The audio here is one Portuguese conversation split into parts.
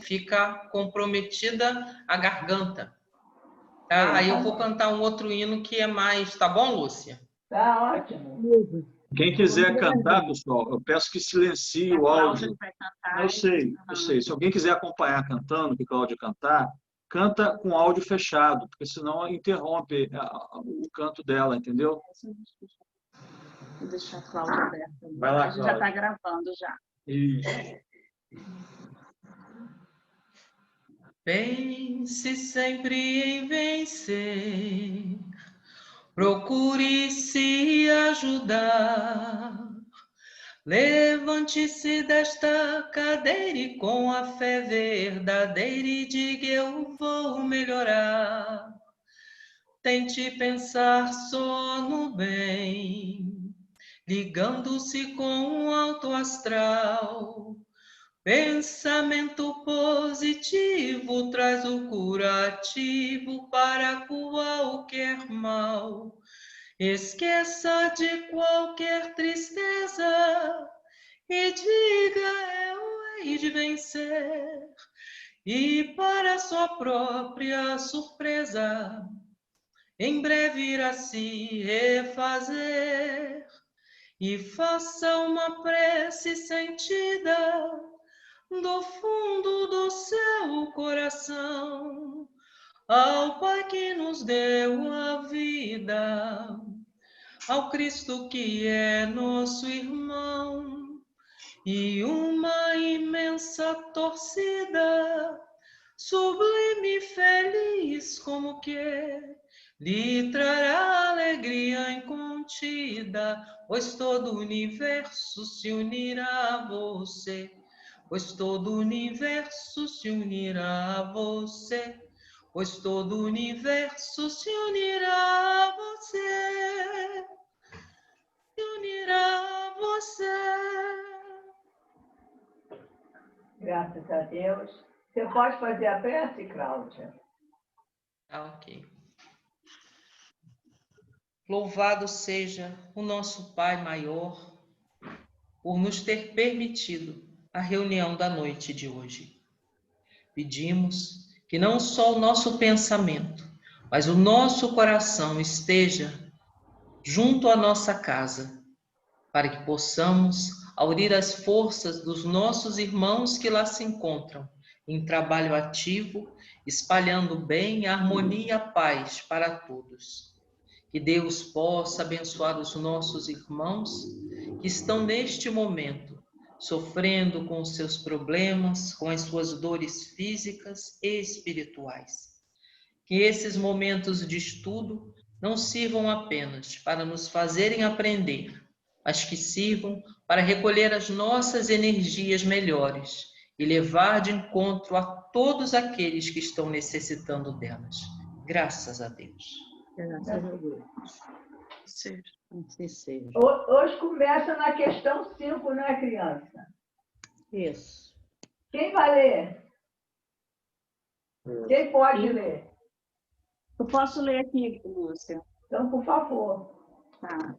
fica comprometida a garganta. Tá? Aí eu vou cantar um outro hino que é mais... Tá bom, Lúcia? Tá ótimo. Quem quiser cantar, pessoal, eu peço que silencie o áudio. Eu sei. Se alguém quiser acompanhar cantando, que a Cláudia cantar, canta com áudio fechado, porque senão interrompe o canto dela, entendeu? Vou deixar a Cláudia aberta. Vai lá, a gente já está gravando já. Isso. Pense sempre em vencer, procure se ajudar. Levante-se desta cadeira e com a fé verdadeira e diga eu vou melhorar. Tente pensar só no bem, ligando-se com o alto astral. Pensamento positivo traz o curativo para qualquer mal. Esqueça de qualquer tristeza e diga eu hei de vencer. E para sua própria surpresa, em breve irá se refazer. E faça uma prece sentida do fundo do seu coração ao Pai que nos deu a vida, ao Cristo que é nosso irmão, e uma imensa torcida, sublime e feliz como que lhe trará alegria incontida, pois todo o universo se unirá a você. Pois todo o universo se unirá a você, pois todo o universo se unirá a você, se unirá a você. Graças a Deus. Você pode fazer a prece, Cláudia? Tá, ok. Louvado seja o nosso Pai maior por nos ter permitido a reunião da noite de hoje. Pedimos que não só o nosso pensamento, mas o nosso coração esteja junto à nossa casa, para que possamos aurir as forças dos nossos irmãos que lá se encontram, em trabalho ativo, espalhando o bem, a harmonia e a paz para todos. Que Deus possa abençoar os nossos irmãos que estão neste momento sofrendo com os seus problemas, com as suas dores físicas e espirituais. Que esses momentos de estudo não sirvam apenas para nos fazerem aprender, mas que sirvam para recolher as nossas energias melhores e levar de encontro a todos aqueles que estão necessitando delas. Graças a Deus. Graças a Deus. Seja. Assim seja. Hoje começa na questão 5, né, criança? Isso. Quem vai ler? Quem pode ler? Eu posso ler aqui, Lúcia. Então, por favor. Tá.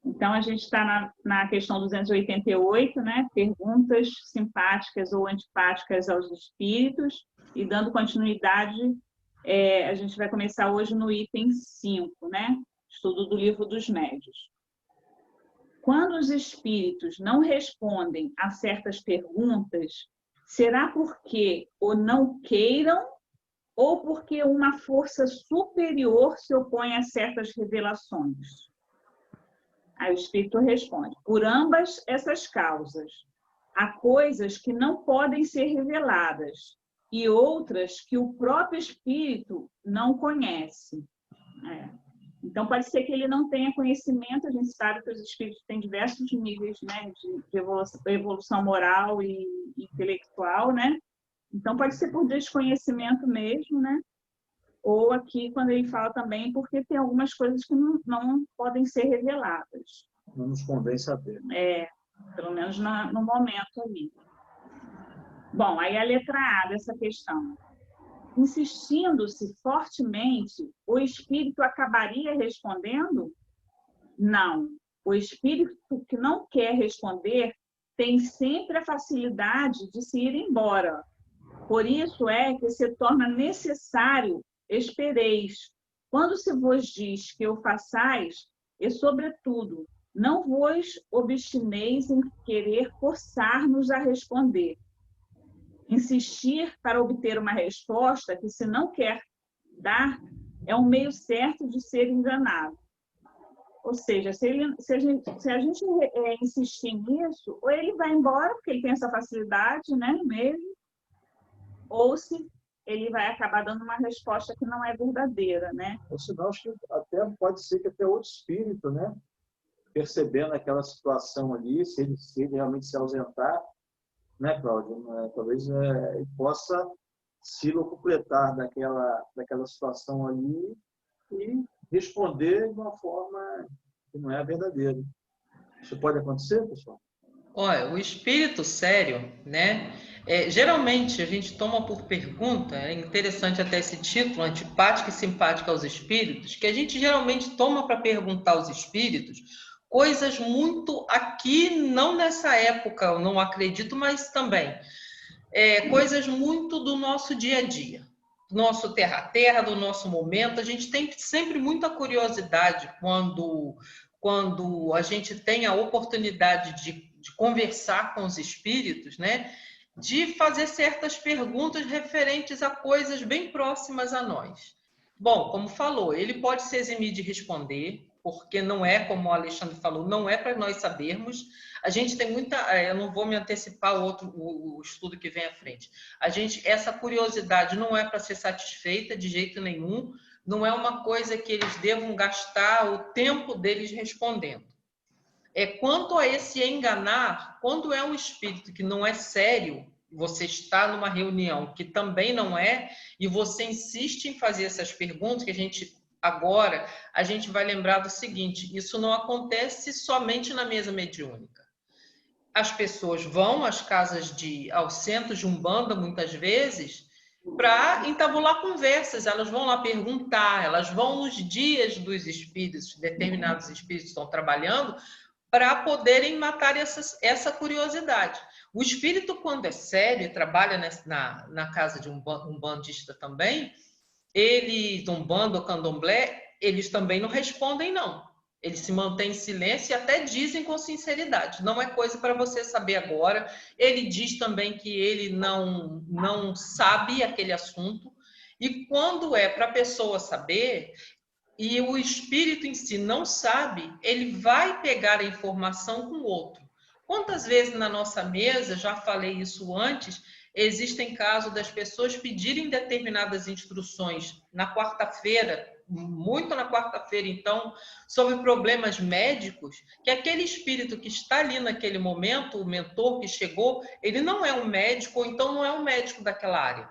Então, a gente está na questão 288, né? Perguntas simpáticas ou antipáticas aos espíritos. E dando continuidade, a gente vai começar hoje no item 5, né? Estudo do Livro dos Médiuns. Quando os espíritos não respondem a certas perguntas, será porque ou não queiram ou porque uma força superior se opõe a certas revelações? Aí o espírito responde: por ambas essas causas, há coisas que não podem ser reveladas e outras que o próprio espírito não conhece. Então, pode ser que ele não tenha conhecimento, a gente sabe que os espíritos têm diversos níveis, né, de evolução moral e intelectual, né? Então, pode ser por desconhecimento mesmo, né? Ou aqui, quando ele fala também, porque tem algumas coisas que não podem ser reveladas. Não nos convém saber. Pelo menos no momento ali. Bom, aí a letra A dessa questão. Insistindo-se fortemente, o espírito acabaria respondendo? Não. O espírito que não quer responder tem sempre a facilidade de se ir embora. Por isso é que se torna necessário espereis, quando se vos diz que o façais, e sobretudo, não vos obstineis em querer forçar-nos a responder. Insistir para obter uma resposta que se não quer dar é um meio certo de ser enganado. Ou seja, se a gente insistir nisso, ou ele vai embora, porque ele tem essa facilidade, né, mesmo, ou se ele vai acabar dando uma resposta que não é verdadeira, né? Ou senão, acho que até pode ser que até outro espírito, né? Percebendo aquela situação ali, se ele realmente se ausentar, né, Cláudio? Talvez ele possa se locupletar daquela situação ali e responder de uma forma que não é verdadeira. Isso pode acontecer, pessoal? Olha, o espírito sério, né? Geralmente a gente toma por pergunta, é interessante até esse título, antipática e simpática aos espíritos, que a gente geralmente toma para perguntar aos espíritos coisas muito aqui, não nessa época, eu não acredito, mas também coisas muito do nosso dia a dia, do nosso terra a terra, do nosso momento. A gente tem sempre muita curiosidade quando a gente tem a oportunidade de conversar com os espíritos, né? De fazer certas perguntas referentes a coisas bem próximas a nós. Bom, como falou, ele pode se eximir de responder, porque não é, como o Alexandre falou, não é para nós sabermos. A gente tem muita... Eu não vou me antecipar o estudo que vem à frente. Essa curiosidade não é para ser satisfeita de jeito nenhum, não é uma coisa que eles devam gastar o tempo deles respondendo. Quanto a esse enganar, quando é um espírito que não é sério, você está numa reunião que também não é, e você insiste em fazer essas perguntas, que agora a gente vai lembrar do seguinte: isso não acontece somente na mesa mediúnica. As pessoas vão aos centros de Umbanda, muitas vezes, para entabular conversas. Elas vão lá perguntar, elas vão nos dias dos espíritos, determinados espíritos estão trabalhando, para poderem matar essa curiosidade. O espírito, quando é sério, trabalha na casa de um bandista também, eles, Umbanda ou Candomblé, eles também não respondem, não. Eles se mantêm em silêncio e até dizem com sinceridade. Não é coisa para você saber agora. Ele diz também que ele não sabe aquele assunto. E quando é para a pessoa saber, e o espírito em si não sabe, ele vai pegar a informação com o outro. Quantas vezes na nossa mesa, já falei isso antes, existem casos das pessoas pedirem determinadas instruções na quarta-feira, muito na quarta-feira, então, sobre problemas médicos, que aquele espírito que está ali naquele momento, o mentor que chegou, ele não é um médico, ou então não é um médico daquela área.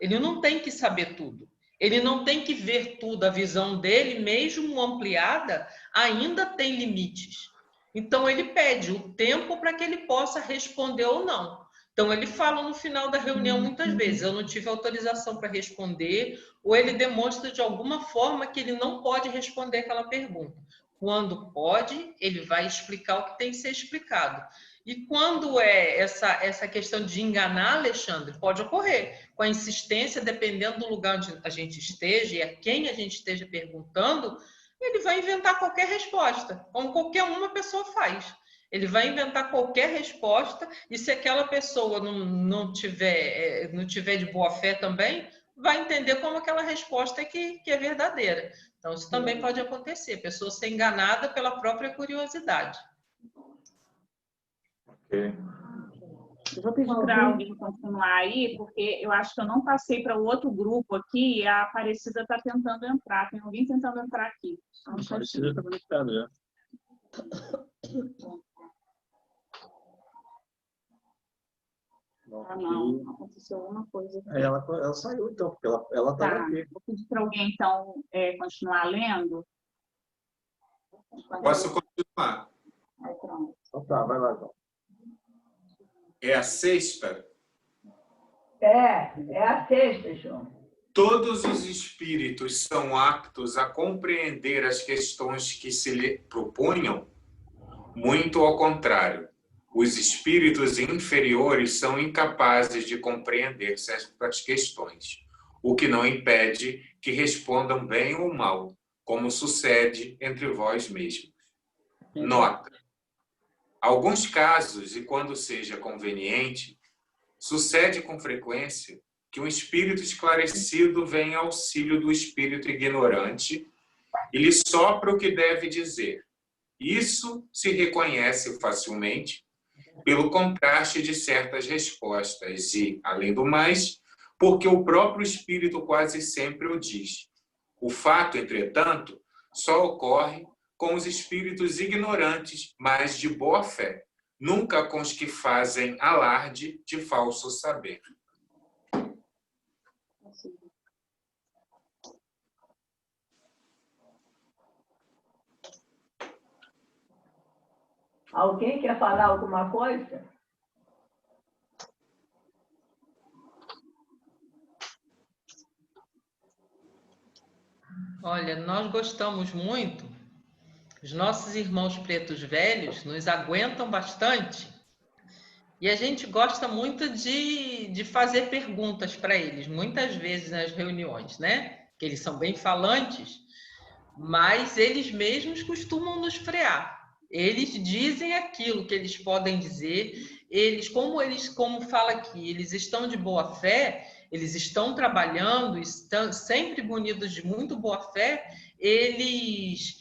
Ele não tem que saber tudo. Ele não tem que ver tudo, a visão dele, mesmo ampliada, ainda tem limites. Então, ele pede o tempo para que ele possa responder ou não. Então, ele fala no final da reunião muitas vezes: eu não tive autorização para responder, ou ele demonstra de alguma forma que ele não pode responder aquela pergunta. Quando pode, ele vai explicar o que tem que ser explicado. E quando é essa questão de enganar, Alexandre, pode ocorrer com a insistência, dependendo do lugar onde a gente esteja e a quem a gente esteja perguntando, ele vai inventar qualquer resposta, como qualquer uma pessoa faz. Ele vai inventar qualquer resposta, e se aquela pessoa não tiver de boa fé também, vai entender como aquela resposta que é verdadeira. Então, isso também pode acontecer, a pessoa ser enganada pela própria curiosidade. Ok. Eu vou pedir para alguém continuar aí, porque eu acho que eu não passei para o outro grupo aqui e a Aparecida está tentando entrar. Tem alguém tentando entrar aqui. A Aparecida está conectada já. Não, aconteceu alguma coisa aqui. Ela saiu, então, porque ela estava aqui. Vou pedir para alguém, então, continuar lendo. Posso continuar? Aí, pronto. Então tá, vai lá, João. É a sexta. É a sexta, João. Todos os espíritos são aptos a compreender as questões que se lhe propunham? Muito ao contrário. Os espíritos inferiores são incapazes de compreender certas questões, o que não impede que respondam bem ou mal, como sucede entre vós mesmos. Nota: alguns casos, e quando seja conveniente, sucede com frequência que um espírito esclarecido vem ao auxílio do espírito ignorante e lhe sopra o que deve dizer. Isso se reconhece facilmente pelo contraste de certas respostas e, além do mais, porque o próprio espírito quase sempre o diz. O fato, entretanto, só ocorre com os espíritos ignorantes, mas de boa fé, nunca com os que fazem alarde de falso saber. Alguém quer falar alguma coisa? Olha, nós gostamos muito, os nossos irmãos pretos velhos nos aguentam bastante e a gente gosta muito de fazer perguntas para eles, muitas vezes nas reuniões, né? Que eles são bem falantes, mas eles mesmos costumam nos frear. Eles dizem aquilo que eles podem dizer, como fala aqui, eles estão de boa fé, eles estão trabalhando, estão sempre munidos de muito boa fé, eles,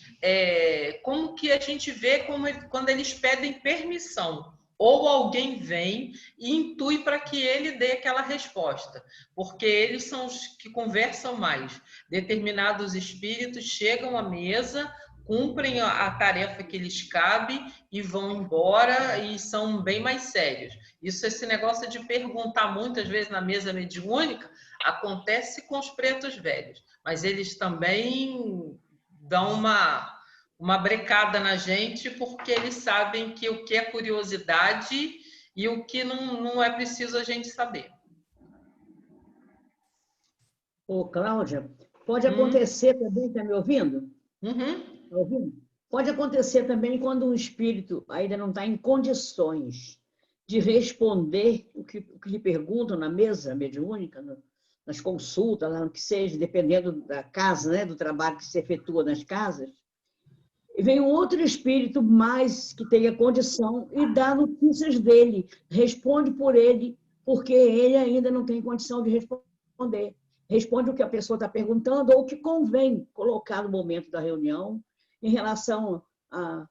como que a gente vê quando eles pedem permissão, ou alguém vem e intui para que ele dê aquela resposta, porque eles são os que conversam mais. Determinados espíritos chegam à mesa, cumprem a tarefa que lhes cabe e vão embora e são bem mais sérios. Esse negócio de perguntar muitas vezes na mesa mediúnica acontece com os pretos velhos, mas eles também dão uma brecada na gente porque eles sabem que o que é curiosidade e o que não é preciso a gente saber. Ô, Cláudia, pode acontecer também, está me ouvindo? Uhum. Tá ouvindo? Pode acontecer também quando um espírito ainda não está em condições de responder o que lhe perguntam na mesa mediúnica, nas consultas, lá no que seja, dependendo da casa, né, do trabalho que se efetua nas casas, e vem um outro espírito mais que tenha condição e dá notícias dele, responde por ele, porque ele ainda não tem condição de responder. Responde o que a pessoa está perguntando ou o que convém colocar no momento da reunião em relação à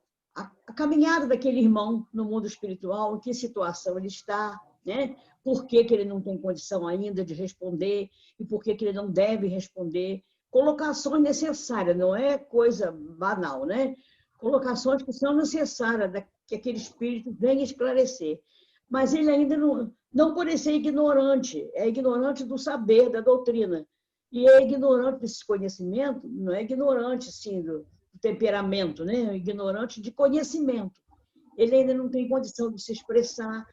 caminhada daquele irmão no mundo espiritual, em que situação ele está, né? Por que ele não tem condição ainda de responder e por que ele não deve responder. Colocações necessárias, não é coisa banal, né? Colocações que são necessárias, que aquele espírito venha esclarecer. Mas ele ainda não pode ser ignorante, é ignorante do saber, da doutrina. E é ignorante desse conhecimento, não é ignorante, sim, do temperamento, né? É ignorante de conhecimento. Ele ainda não tem condição de se expressar,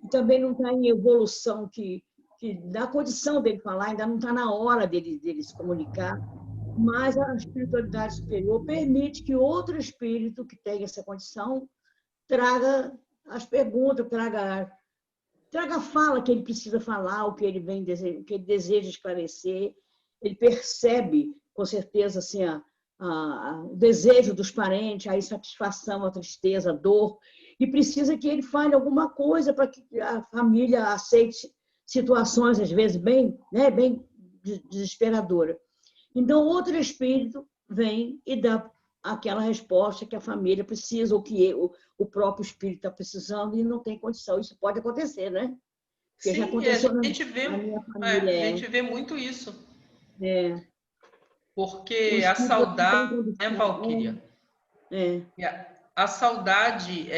e também não está em evolução que dá condição dele falar, ainda não está na hora dele se comunicar, mas a espiritualidade superior permite que outro espírito que tenha essa condição traga as perguntas, traga a fala que ele precisa falar, o que ele deseja esclarecer. Ele percebe, com certeza, assim, o desejo dos parentes, a insatisfação, a tristeza, a dor, e precisa que ele fale alguma coisa para que a família aceite situações, às vezes, bem desesperadoras. Então, outro espírito vem e dá aquela resposta que a família precisa, ou que o próprio espírito está precisando e não tem condição. Isso pode acontecer, né? Porque sim, já aconteceu a gente vê muito isso. Porque a saudade, né, Valquíria? A saudade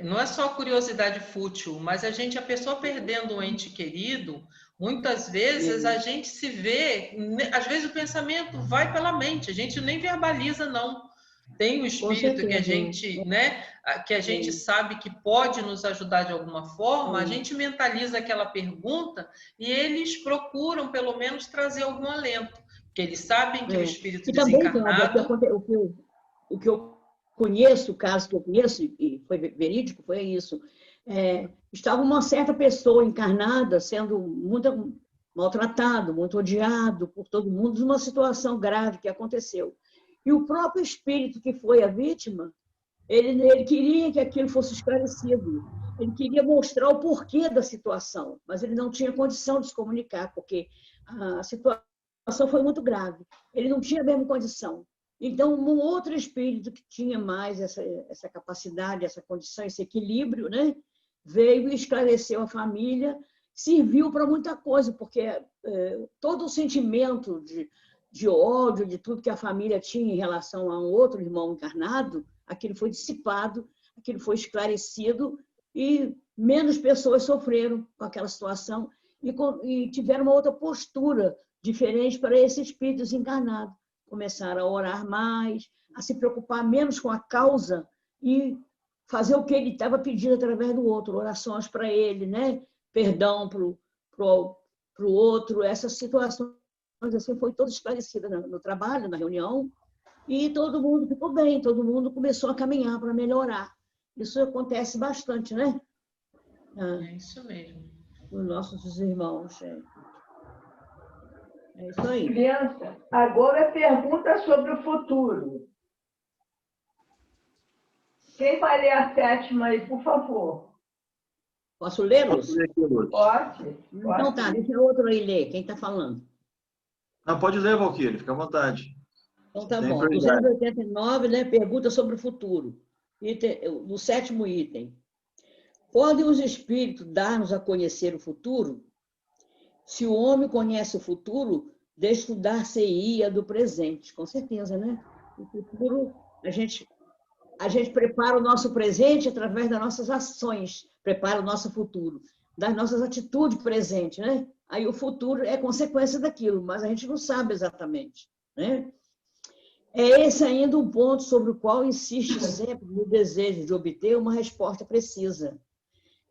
não é só a curiosidade fútil, mas a pessoa perdendo um ente querido, muitas vezes a gente se vê, às vezes o pensamento vai pela mente, a gente nem verbaliza, não. Tem um espírito que a gente, né, que a gente sabe que pode nos ajudar de alguma forma, a gente mentaliza aquela pergunta e eles procuram, pelo menos, trazer algum alento, porque eles sabem que o espírito desencarnado... O que eu conheço, o caso que eu conheço, e foi verídico, foi isso. Estava uma certa pessoa encarnada sendo muito maltratado, muito odiado por todo mundo, numa situação grave que aconteceu. E o próprio espírito que foi a vítima, ele queria que aquilo fosse esclarecido. Ele queria mostrar o porquê da situação, mas ele não tinha condição de se comunicar, porque a situação foi muito grave. Ele não tinha a mesma condição. Então, um outro espírito que tinha mais essa capacidade, essa condição, esse equilíbrio, né, veio e esclareceu a família, serviu para muita coisa, porque todo o sentimento de ódio, de tudo que a família tinha em relação a um outro irmão encarnado, aquilo foi dissipado, aquilo foi esclarecido e menos pessoas sofreram com aquela situação e tiveram uma outra postura diferente para esses espíritos encarnados. Começaram a orar mais, a se preocupar menos com a causa e fazer o que ele estava pedindo através do outro, orações para ele, né? Perdão para o outro, essas situações assim, foi toda esclarecida no trabalho, na reunião, e todo mundo ficou bem, todo mundo começou a caminhar para melhorar. Isso acontece bastante, né? É isso mesmo. Os nossos irmãos. É isso aí. Criança, agora pergunta sobre o futuro. Quem vai ler a 7ª aí, por favor? Posso lê-los? Pode. Então tá, deixa o outro aí ler. Quem está falando? Não, pode ler, Valquíria, fica à vontade. Então tá bom. 289, né? Pergunta sobre o futuro. No 7º item. Podem os espíritos dar-nos a conhecer o futuro? Se o homem conhece o futuro, estudar-se-ia do presente. Com certeza, né? O futuro, a gente prepara o nosso presente através das nossas ações, prepara o nosso futuro, das nossas atitudes presentes, né? Aí o futuro é consequência daquilo, mas a gente não sabe exatamente, né? É esse ainda um ponto sobre o qual insiste sempre no desejo de obter uma resposta precisa.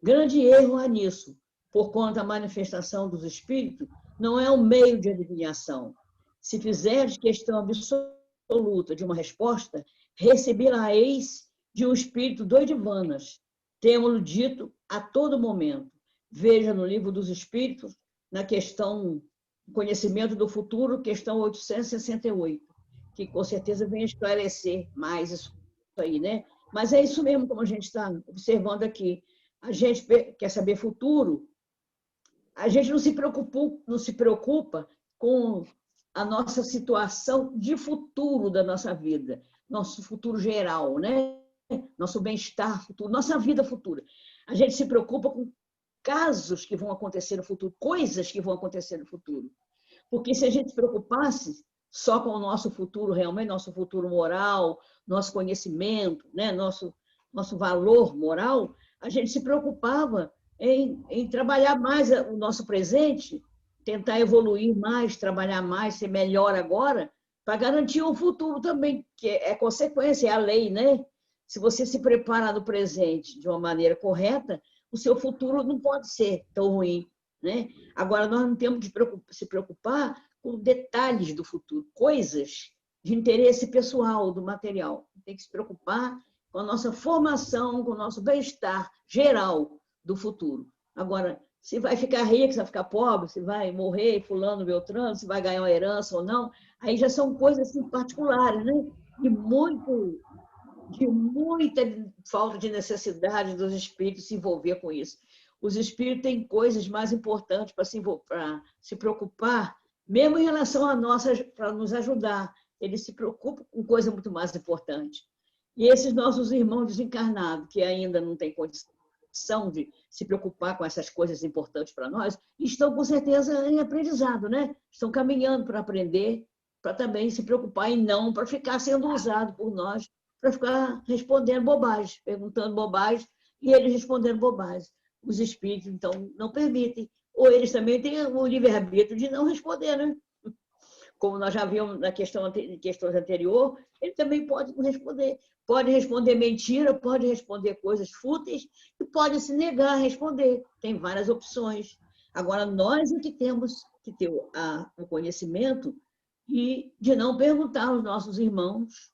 Grande erro há nisso, porquanto a manifestação dos espíritos não é um meio de adivinhação. Se fizeres questão absoluta de uma resposta, recebê-la-eis de um espírito doidivanas. Temos-lo dito a todo momento. Veja no livro dos Espíritos, na questão Conhecimento do Futuro, questão 868, que com certeza vem esclarecer mais isso aí, né? Mas é isso mesmo, como a gente está observando aqui. A gente quer saber futuro, a gente não se preocupa com a nossa situação de futuro da nossa vida, nosso futuro geral, né? Nosso bem-estar futuro, nossa vida futura. A gente se preocupa com casos que vão acontecer no futuro, coisas que vão acontecer no futuro. Porque se a gente se preocupasse só com o nosso futuro, realmente, nosso futuro moral, nosso conhecimento, né? nosso valor moral, a gente se preocupava em trabalhar mais o nosso presente, tentar evoluir mais, trabalhar mais, ser melhor agora, para garantir um futuro também, que é consequência, é a lei, né? Se você se prepara no presente de uma maneira correta, o seu futuro não pode ser tão ruim, né? Agora, nós não temos de se preocupar com detalhes do futuro, coisas de interesse pessoal, do material. Tem que se preocupar com a nossa formação, com o nosso bem-estar geral do futuro. Agora, se vai ficar rico, se vai ficar pobre, se vai morrer fulano, beltrano, se vai ganhar uma herança ou não, aí já são coisas assim, particulares, né? de muita falta de necessidade dos espíritos se envolver com isso. Os espíritos têm coisas mais importantes para se preocupar, mesmo em relação a nossas, para nos ajudar. Eles se preocupam com coisa muito mais importante. E esses nossos irmãos desencarnados, que ainda não têm condição de se preocupar com essas coisas importantes para nós, estão, com certeza, em aprendizado, né? Estão caminhando para aprender, para também se preocupar e não para ficar sendo usado por nós, para ficar respondendo bobagem, perguntando bobagem e eles respondendo bobagem. Os espíritos, então, não permitem. Ou eles também têm o livre-arbítrio de não responder, né? Como nós já vimos na questões anteriores, ele também pode não responder. Pode responder mentira, pode responder coisas fúteis e pode se negar a responder. Tem várias opções. Agora, nós é que temos que ter o conhecimento e de não perguntar aos nossos irmãos,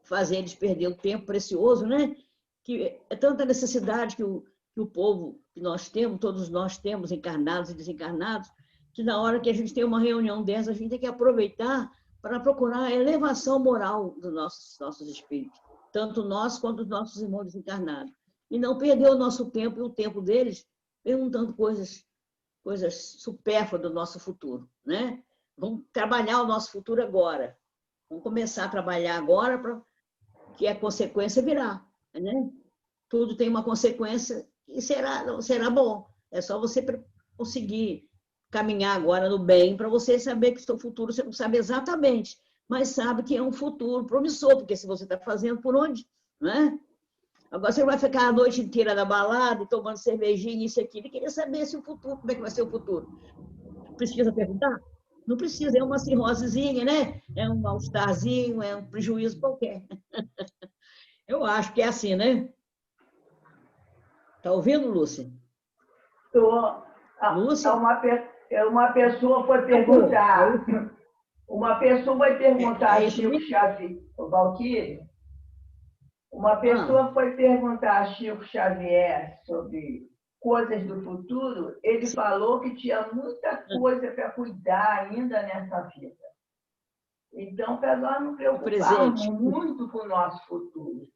fazer eles perder o tempo precioso, né? Que é tanta necessidade que que o povo que nós temos, todos nós temos, encarnados e desencarnados, que na hora que a gente tem uma reunião dessa, a gente tem que aproveitar para procurar a elevação moral dos nossos espíritos, tanto nós quanto os nossos irmãos desencarnados. E não perder o nosso tempo e o tempo deles perguntando coisas supérfluas do nosso futuro, né? Vamos trabalhar o nosso futuro agora. Vamos começar a trabalhar agora para que a consequência virá, né? Tudo tem uma consequência e será bom. É só você conseguir caminhar agora no bem para você saber que o seu futuro você não sabe exatamente, mas sabe que é um futuro promissor, porque se você está fazendo por onde, né? Agora você vai ficar a noite inteira na balada, tomando cervejinha, isso e aquilo, e queria saber se o futuro, como é que vai ser o futuro. Precisa perguntar? Não precisa, é uma cirrosezinha, né? É um mal-estarzinho, é um prejuízo qualquer. Eu acho que é assim, né? Está ouvindo, Lúcia? Estou. Lúcia? Uma pessoa foi perguntar. Uma pessoa vai perguntar a Chico Xavier, Valquíria. Uma pessoa foi perguntar a Chico Xavier sobre coisas do futuro. Ele falou que tinha muita coisa para cuidar ainda nessa vida. Então, para nós não preocuparmos muito com o nosso futuro.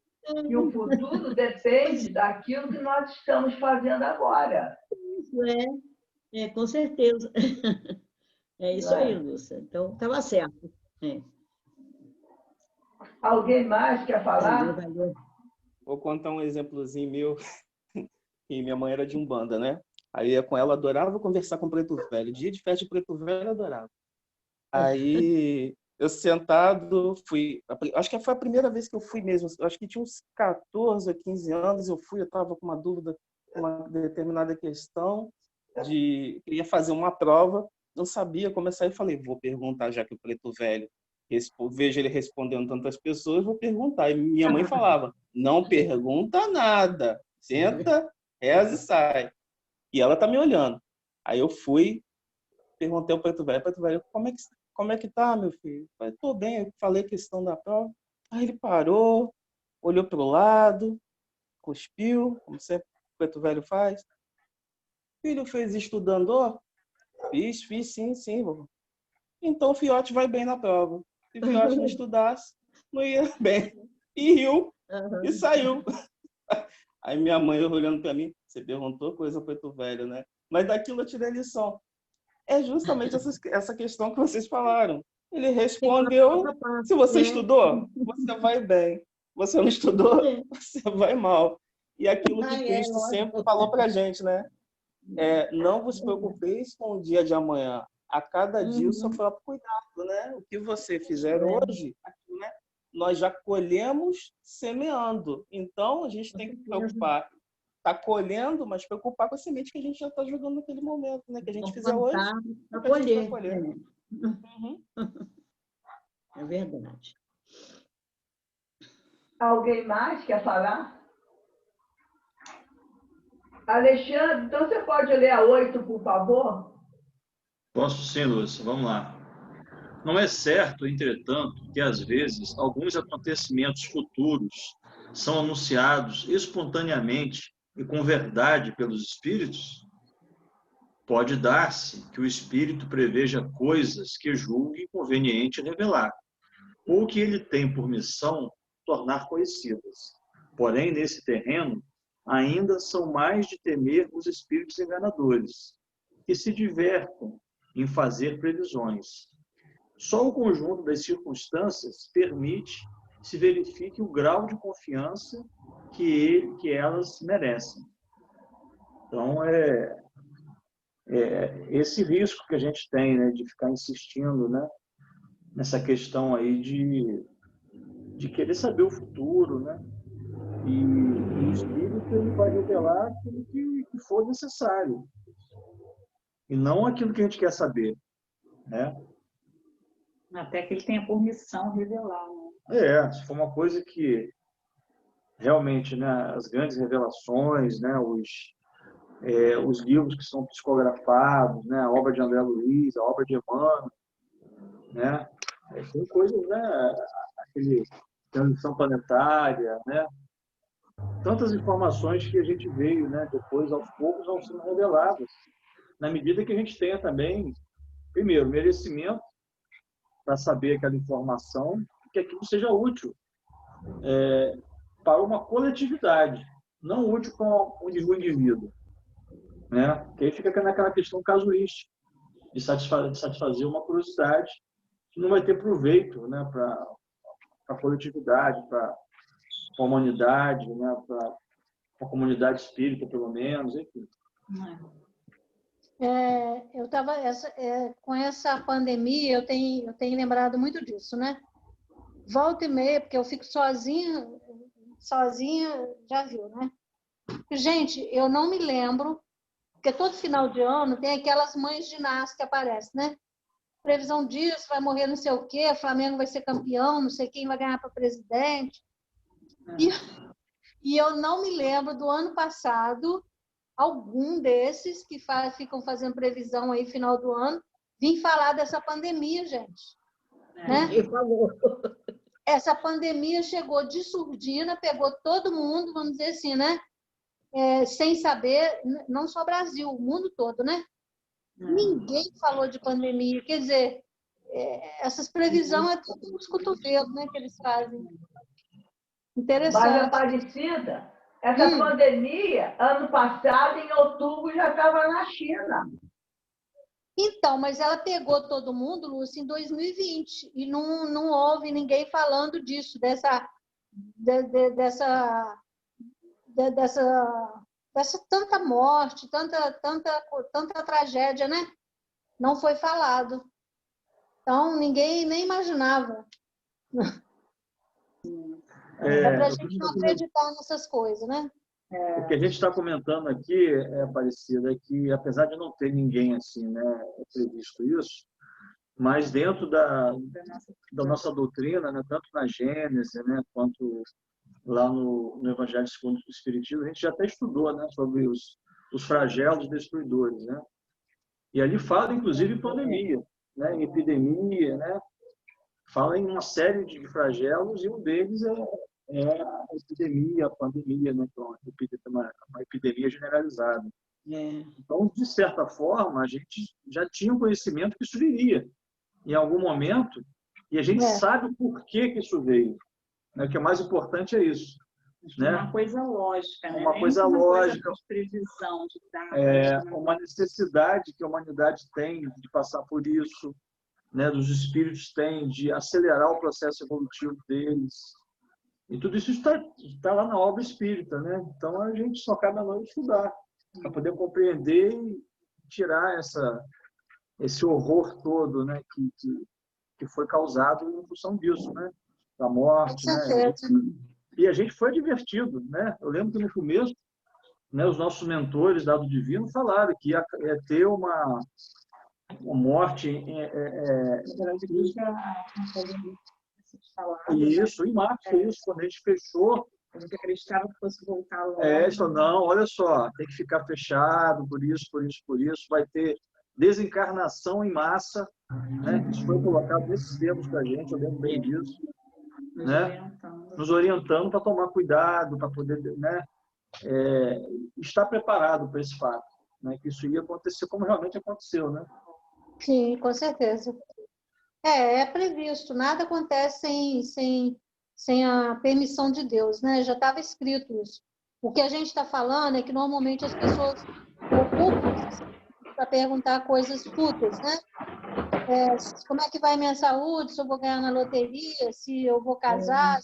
E o futuro depende daquilo que nós estamos fazendo agora. Isso com certeza. É isso aí, Lúcia. Então, estava certo. Alguém mais quer falar? Vou contar um exemplozinho meu, que minha mãe era de Umbanda, né? Aí eu ia com ela, adorava conversar com o Preto Velho. Dia de festa de Preto Velho, eu adorava. Aí eu sentado, acho que foi a primeira vez que eu fui mesmo, acho que tinha uns 14 ou 15 anos, eu estava com uma dúvida, uma determinada questão, queria fazer uma prova, não sabia começar, e falei, vou perguntar, já que o Preto Velho, vejo ele respondendo tantas pessoas, vou perguntar. E minha mãe falava, não pergunta nada, senta, reza e sai. E ela tá me olhando. Aí eu fui, perguntei ao Preto Velho, como é que tá, meu filho? Eu falei, tô bem, eu falei a questão da prova. Aí ele parou, olhou pro lado, cuspiu, como sempre o Preto Velho faz. Filho, fez estudando? Fiz, sim, vovô. Então o Fiote vai bem na prova. Se o Fiote não estudasse, não ia bem. E riu, e saiu. Aí minha mãe olhando para mim, você perguntou coisa ao Preto Velho, né? Mas daquilo eu tirei a lição. É justamente essa questão que vocês falaram. Ele respondeu, se você estudou, você vai bem. Você não estudou, você vai mal. E aquilo que Cristo sempre falou para a gente, né? Não vos preocupeis com o dia de amanhã. A cada dia o seu próprio cuidado, né? O que você fizer hoje, né? Nós já colhemos semeando. Então, a gente tem que preocupar. Está colhendo, mas preocupar com a semente que a gente já está jogando naquele momento, né? Que a gente fizer hoje, para colher. É verdade. Alguém mais quer falar? Alexandre, então você pode ler a 8, por favor? Posso sim, Lúcia. Vamos lá. Não é certo, entretanto, que às vezes alguns acontecimentos futuros são anunciados espontaneamente e com verdade pelos espíritos? Pode dar-se que o espírito preveja coisas que julgue conveniente revelar, ou que ele tem por missão tornar conhecidas. Porém, nesse terreno, ainda são mais de temer os espíritos enganadores, que se divertem em fazer previsões. Só o conjunto das circunstâncias permite se verifique o grau de confiança que elas merecem. Então, esse risco que a gente tem, né, de ficar insistindo, né, nessa questão aí de querer saber o futuro, né? E o espírito ele vai revelar aquilo que for necessário e não aquilo que a gente quer saber, né? Até que ele tenha por missão revelar, né? Se for uma coisa que realmente, né, as grandes revelações, né, os livros que são psicografados, né, a obra de André Luiz, a obra de Emmanuel, né, são coisas, né, aquele transição planetária, né, tantas informações que a gente veio, né, depois, aos poucos, vão sendo reveladas, na medida que a gente tenha também, primeiro, merecimento para saber aquela informação, que aquilo seja útil para uma coletividade, não útil para o indivíduo, né? Que aí fica naquela questão casuística, de satisfazer uma curiosidade que não vai ter proveito, né, para a coletividade, para a humanidade, né, para a comunidade espírita, pelo menos, enfim. Eu estava com essa pandemia, eu tenho lembrado muito disso, né? Volta e meia, porque eu fico sozinha, já viu, né? Gente, eu não me lembro, porque todo final de ano tem aquelas mães ginásticas que aparecem, né? Previsão disso, vai morrer não sei o quê, Flamengo vai ser campeão, não sei quem vai ganhar para presidente. E eu não me lembro do ano passado, algum desses que ficam fazendo previsão aí final do ano, vim falar dessa pandemia, gente. Né? Por favor. Essa pandemia chegou de surdina, pegou todo mundo, vamos dizer assim, né? Sem saber, não só o Brasil, o mundo todo, né? Ninguém falou de pandemia. Quer dizer, essas previsões é tudo os cotovelos, né, que eles fazem. Interessante. Mas, Aparecida, essa pandemia, ano passado, em outubro, já estava na China. Então, mas ela pegou todo mundo, Lúcia, em 2020, e não houve ninguém falando disso, dessa tanta morte, tanta tragédia, né? Não foi falado. Então, ninguém nem imaginava. É para a gente não acreditar nessas coisas, né? O que a gente está comentando aqui, Aparecida, é que, apesar de não ter ninguém assim, né, previsto isso, mas dentro da nossa doutrina, né, tanto na Gênese, né, quanto lá no Evangelho segundo o Espiritismo, a gente já até estudou, né, sobre os flagelos destruidores, né? E ali fala, inclusive, em pandemia, né, em epidemia, né? Fala em uma série de flagelos e um deles é a epidemia, a pandemia, né? Uma epidemia generalizada. Então, de certa forma, a gente já tinha um conhecimento que isso viria em algum momento e a gente sabe o porquê que isso veio. Né? O que é mais importante é isso. Né? Uma coisa lógica, né? Uma coisa lógica. Coisa de previsão, de dados. Uma necessidade que a humanidade tem de passar por isso, né? Dos espíritos têm de acelerar o processo evolutivo deles. E tudo isso está lá na obra espírita, né? Então a gente só cabe a nós estudar para poder compreender e tirar esse horror todo, né? Que foi causado em função disso, né? Da morte, né? E a gente foi advertido, né? Eu lembro que no começo, né? Os nossos mentores da do Divino falaram que ia ter uma morte isso, em março, isso, quando a gente fechou. A gente acreditava que fosse voltar logo. Isso, não, olha só, tem que ficar fechado, por isso, vai ter desencarnação em massa, né? Isso foi colocado nesses termos para a gente, eu lembro bem disso. Nos orientando para tomar cuidado, para poder, né? Estar preparado para esse fato, né? Que isso ia acontecer como realmente aconteceu, né? Sim, com certeza. É previsto, nada acontece sem a permissão de Deus, né? Já estava escrito isso. O que a gente está falando é que normalmente as pessoas ocupam para perguntar coisas fúteis, né? Como é que vai minha saúde, se eu vou ganhar na loteria, se eu vou casar.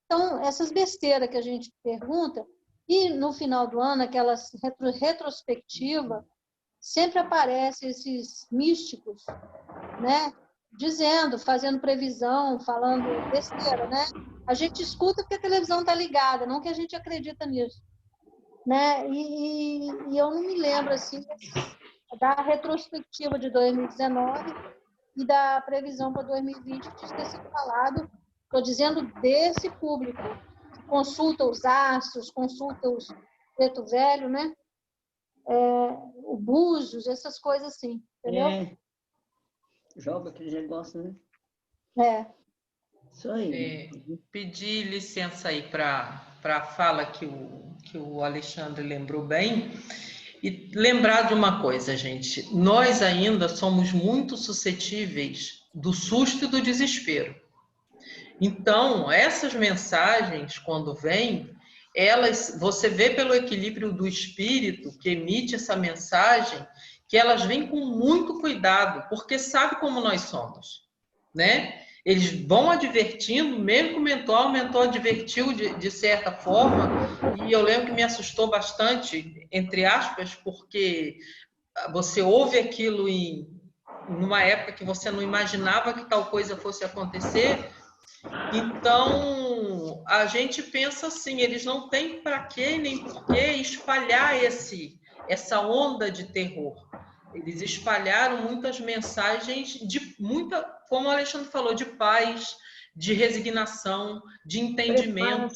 Então, essas besteiras que a gente pergunta, e no final do ano, aquelas retrospectivas, sempre aparecem esses místicos, né? Dizendo, fazendo previsão, falando besteira, né? A gente escuta porque a televisão está ligada, não que a gente acredita nisso, né? E eu não me lembro assim da retrospectiva de 2019 e da previsão para 2020 que tinha sido falado. Estou dizendo desse público que consulta os astros, consulta os preto velho, né? O Búzios, essas coisas assim, entendeu? Joga aquele negócio, né? Isso aí. Pedir licença aí para a fala que o Alexandre lembrou bem, e lembrar de uma coisa, gente, nós ainda somos muito suscetíveis do susto e do desespero. Então, essas mensagens, quando vêm, você vê pelo equilíbrio do espírito que emite essa mensagem, que elas vêm com muito cuidado, porque sabe como nós somos, né? Eles vão advertindo, mesmo que o mentor advertiu de certa forma, e eu lembro que me assustou bastante, entre aspas, porque você ouve aquilo numa época que você não imaginava que tal coisa fosse acontecer. Então, a gente pensa assim, eles não têm para quê nem por que espalhar essa onda de terror. Eles espalharam muitas mensagens como o Alexandre falou, de paz, de resignação, de entendimento.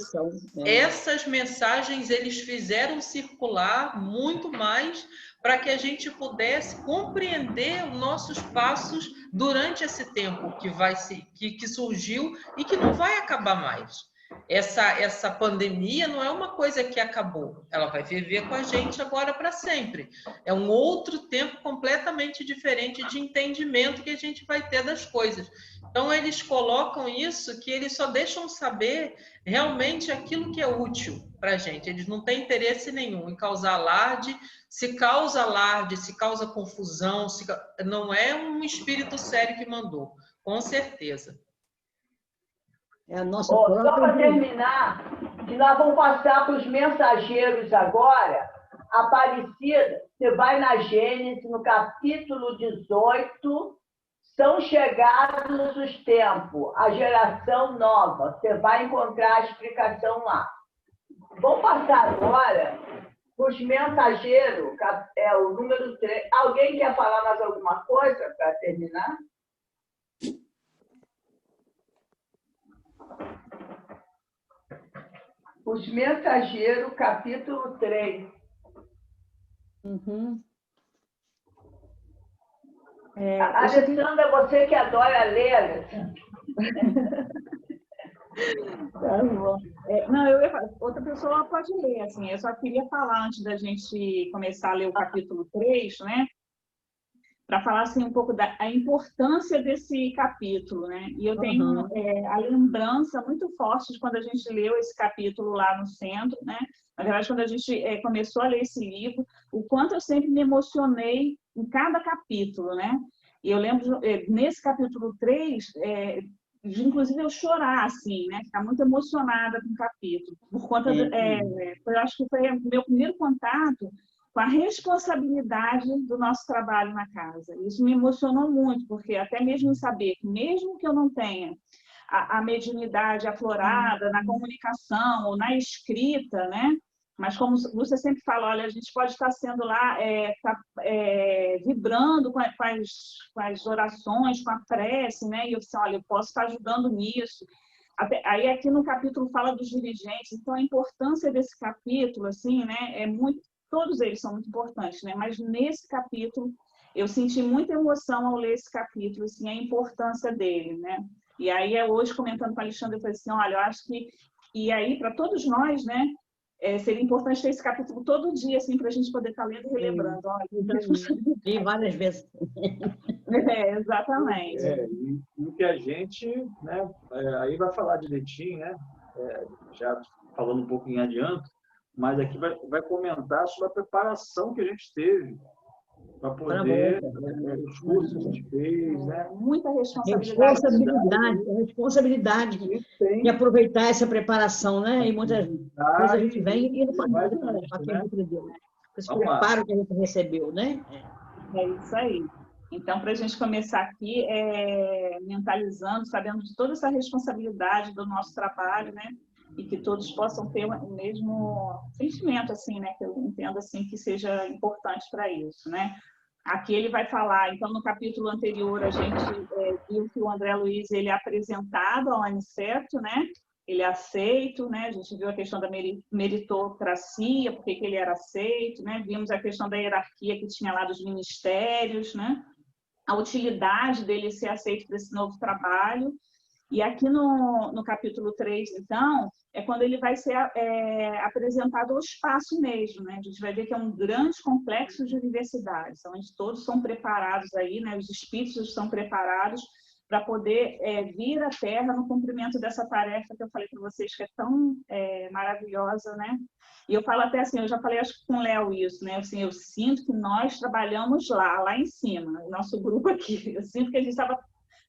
Essas mensagens eles fizeram circular muito mais para que a gente pudesse compreender os nossos passos durante esse tempo que surgiu e que não vai acabar mais. Essa pandemia não é uma coisa que acabou, ela vai viver com a gente agora para sempre. É um outro tempo completamente diferente de entendimento que a gente vai ter das coisas. Então, eles colocam isso, que eles só deixam saber realmente aquilo que é útil para a gente. Eles não têm interesse nenhum em causar alarde. Se causa alarde, se causa confusão, não é um espírito sério que mandou, com certeza. É a nossa Só para terminar, que nós vamos passar para os mensageiros agora. Aparecida, você vai na Gênesis, no capítulo 18, são chegados os tempos, a geração nova. Você vai encontrar a explicação lá. Vamos passar agora os mensageiros, é o número 3. Alguém quer falar mais alguma coisa para terminar? Os mensageiros, capítulo 3. Uhum. Alessandra, você que adora ler, Alessandra. Tá bom. Não, outra pessoa pode ler, assim, eu só queria falar antes da gente começar a ler o capítulo 3, né? Para falar assim, um pouco da importância desse capítulo, né? E eu tenho a lembrança muito forte de quando a gente leu esse capítulo lá no centro, né? Na verdade, quando a gente começou a ler esse livro, o quanto eu sempre me emocionei em cada capítulo, né? E eu lembro, nesse capítulo 3, de inclusive eu chorar, assim, né? Ficar muito emocionada com o capítulo, por conta, eu acho que foi o meu primeiro contato com a responsabilidade do nosso trabalho na casa. Isso me emocionou muito, porque até mesmo saber que, mesmo que eu não tenha a mediunidade aflorada na comunicação ou na escrita, né? Mas como você sempre fala, olha, a gente pode estar sendo lá, vibrando com as orações, com a prece, né? E eu disse, olha, eu posso estar ajudando nisso. Aí aqui no capítulo fala dos dirigentes, então a importância desse capítulo, assim, né? Todos eles são muito importantes, né? Mas nesse capítulo eu senti muita emoção ao ler esse capítulo, assim, a importância dele, né? E aí hoje comentando com a Alexandre, eu falei assim, olha, eu acho que e aí para todos nós, né? Seria importante ter esse capítulo todo dia, assim, para a gente poder estar lendo e relembrando. E várias vezes. Exatamente. E o que a gente, né? Aí vai falar direitinho, né? Já falando um pouco em adianto, mas aqui vai comentar sobre a preparação que a gente teve para poder, os cursos que a gente fez, né? Muita responsabilidade. Responsabilidade de aproveitar essa preparação, né? E muitas vezes a gente vem e não faz nada para quem aprendeu, né? Esse preparo que a gente recebeu, né? É isso aí. Então, para a gente começar aqui, mentalizando, sabendo de toda essa responsabilidade do nosso trabalho, né? E que todos possam ter o mesmo sentimento, assim, né? Que eu entendo, assim, que seja importante para isso, né? Aqui ele vai falar, então, no capítulo anterior, a gente viu que o André Luiz, ele é apresentado ao aniceto, né? Ele é aceito, né? A gente viu a questão da meritocracia, por que ele era aceito, né? Vimos a questão da hierarquia que tinha lá dos ministérios, né? A utilidade dele ser aceito para esse novo trabalho. E aqui no capítulo 3, então, é quando ele vai ser apresentado ao espaço mesmo, né? A gente vai ver que é um grande complexo de universidades, onde todos são preparados aí, né? Os espíritos estão preparados para poder vir à Terra no cumprimento dessa tarefa que eu falei para vocês, que é tão maravilhosa, né? E eu falo até assim, eu já falei acho que com o Léo isso, né? Assim, eu sinto que nós trabalhamos lá em cima, o nosso grupo aqui. Eu sinto que a gente estava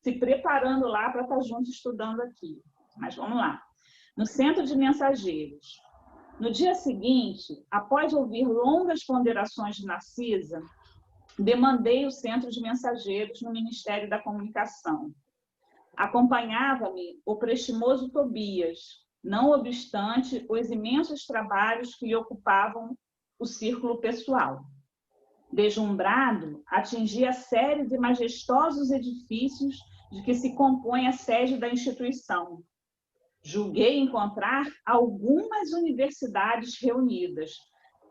se preparando lá para estar juntos estudando aqui. Mas vamos lá. No Centro de Mensageiros. No dia seguinte, após ouvir longas ponderações de Narcisa, demandei o Centro de Mensageiros no Ministério da Comunicação. Acompanhava-me o prestimoso Tobias, não obstante os imensos trabalhos que lhe ocupavam o círculo pessoal. Deslumbrado, atingi a série de majestosos edifícios de que se compõe a sede da instituição. Julguei encontrar algumas universidades reunidas,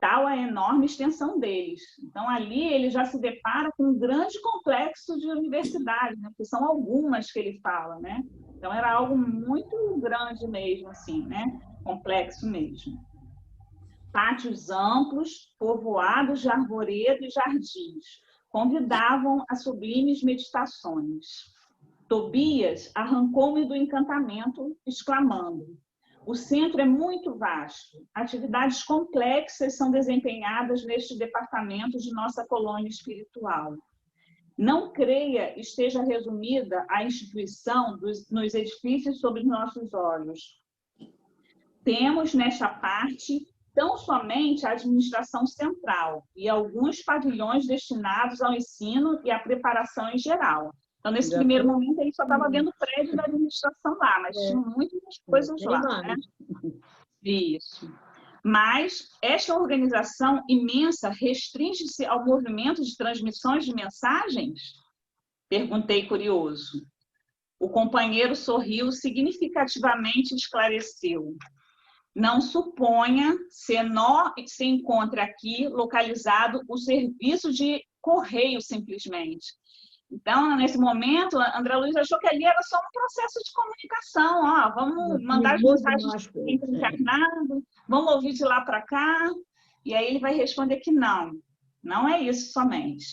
tal a enorme extensão deles. Então, ali ele já se depara com um grande complexo de universidades, né? Que são algumas que ele fala, né? Então, era algo muito grande mesmo, assim, né? Complexo mesmo. Pátios amplos, povoados de arvoredo e jardins, convidavam a sublimes meditações. Tobias arrancou-me do encantamento, exclamando: o centro é muito vasto, atividades complexas são desempenhadas neste departamento de nossa colônia espiritual. Não creia esteja resumida a instituição nos edifícios sob nossos olhos. Temos nesta parte tão somente a administração central e alguns pavilhões destinados ao ensino e à preparação em geral. Então, nesse primeiro momento, ele só estava vendo o prédio da administração lá, mas tinha muitas coisas lá. Né? Isso. Mas esta organização imensa restringe-se ao movimento de transmissões de mensagens? Perguntei curioso. O companheiro sorriu significativamente e esclareceu. Não suponha se encontra aqui localizado o serviço de correio simplesmente. Então, nesse momento, a André Luiz achou que ali era só um processo de comunicação. Ó, vamos mandar as mensagens para quem está encarnado, vamos ouvir de lá para cá. E aí ele vai responder que não é isso somente.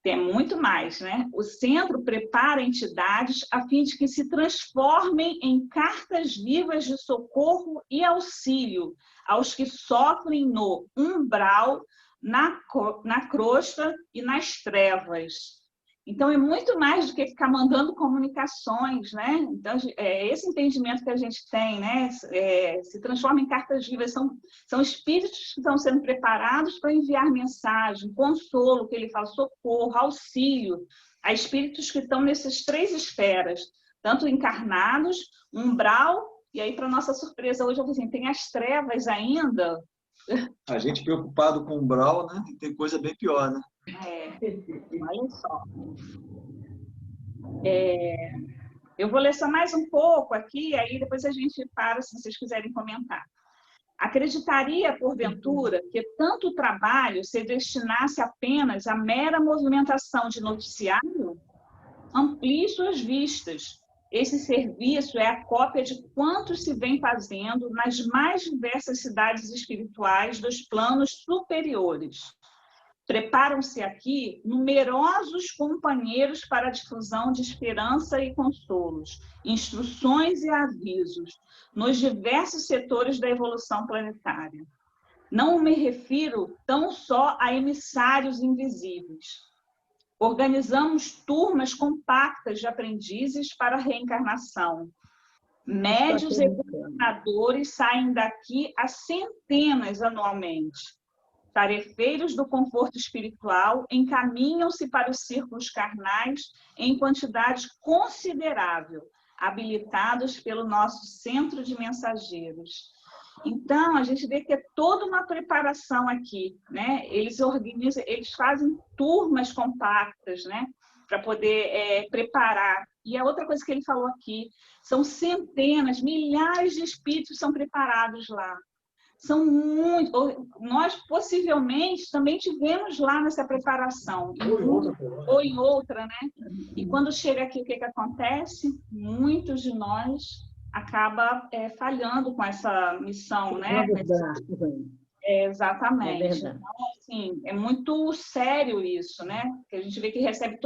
Tem muito mais, né? O centro prepara entidades a fim de que se transformem em cartas vivas de socorro e auxílio aos que sofrem no umbral, na crosta e nas trevas. Então, é muito mais do que ficar mandando comunicações, né? Então, é esse entendimento que a gente tem, né? Se transforma em cartas vivas, são espíritos que estão sendo preparados para enviar mensagem, consolo, que ele fala, socorro, auxílio, a espíritos que estão nessas três esferas, tanto encarnados, umbral, e aí, para nossa surpresa, hoje eu falei assim, tem as trevas ainda. A gente preocupado com umbral, né? Tem coisa bem pior, né? Olha só. Eu vou ler só mais um pouco aqui, aí depois a gente para, se vocês quiserem comentar. Acreditaria, porventura, que tanto trabalho se destinasse apenas à mera movimentação de noticiário? Amplie suas vistas. Esse serviço é a cópia de quantos se vem fazendo nas mais diversas cidades espirituais dos planos superiores. Preparam-se aqui numerosos companheiros para a difusão de esperança e consolos, instruções e avisos nos diversos setores da evolução planetária. Não me refiro tão só a emissários invisíveis. Organizamos turmas compactas de aprendizes para a reencarnação. Médios e governadores saem daqui a centenas anualmente. Tarefeiros do conforto espiritual encaminham-se para os círculos carnais em quantidade considerável, habilitados pelo nosso centro de mensageiros. Então, a gente vê que é toda uma preparação aqui, né? Eles organizam, eles fazem turmas compactas, né? Para poder preparar. E a outra coisa que ele falou aqui, são centenas, milhares de espíritos são preparados lá. são muito... Nós, possivelmente, também tivemos lá nessa preparação, ou em outra, né? E quando chega aqui, o que acontece? Muitos de nós acabam falhando com essa missão, né? Exatamente. É verdade. Então, assim, é muito sério isso, né? Porque a gente vê que recebe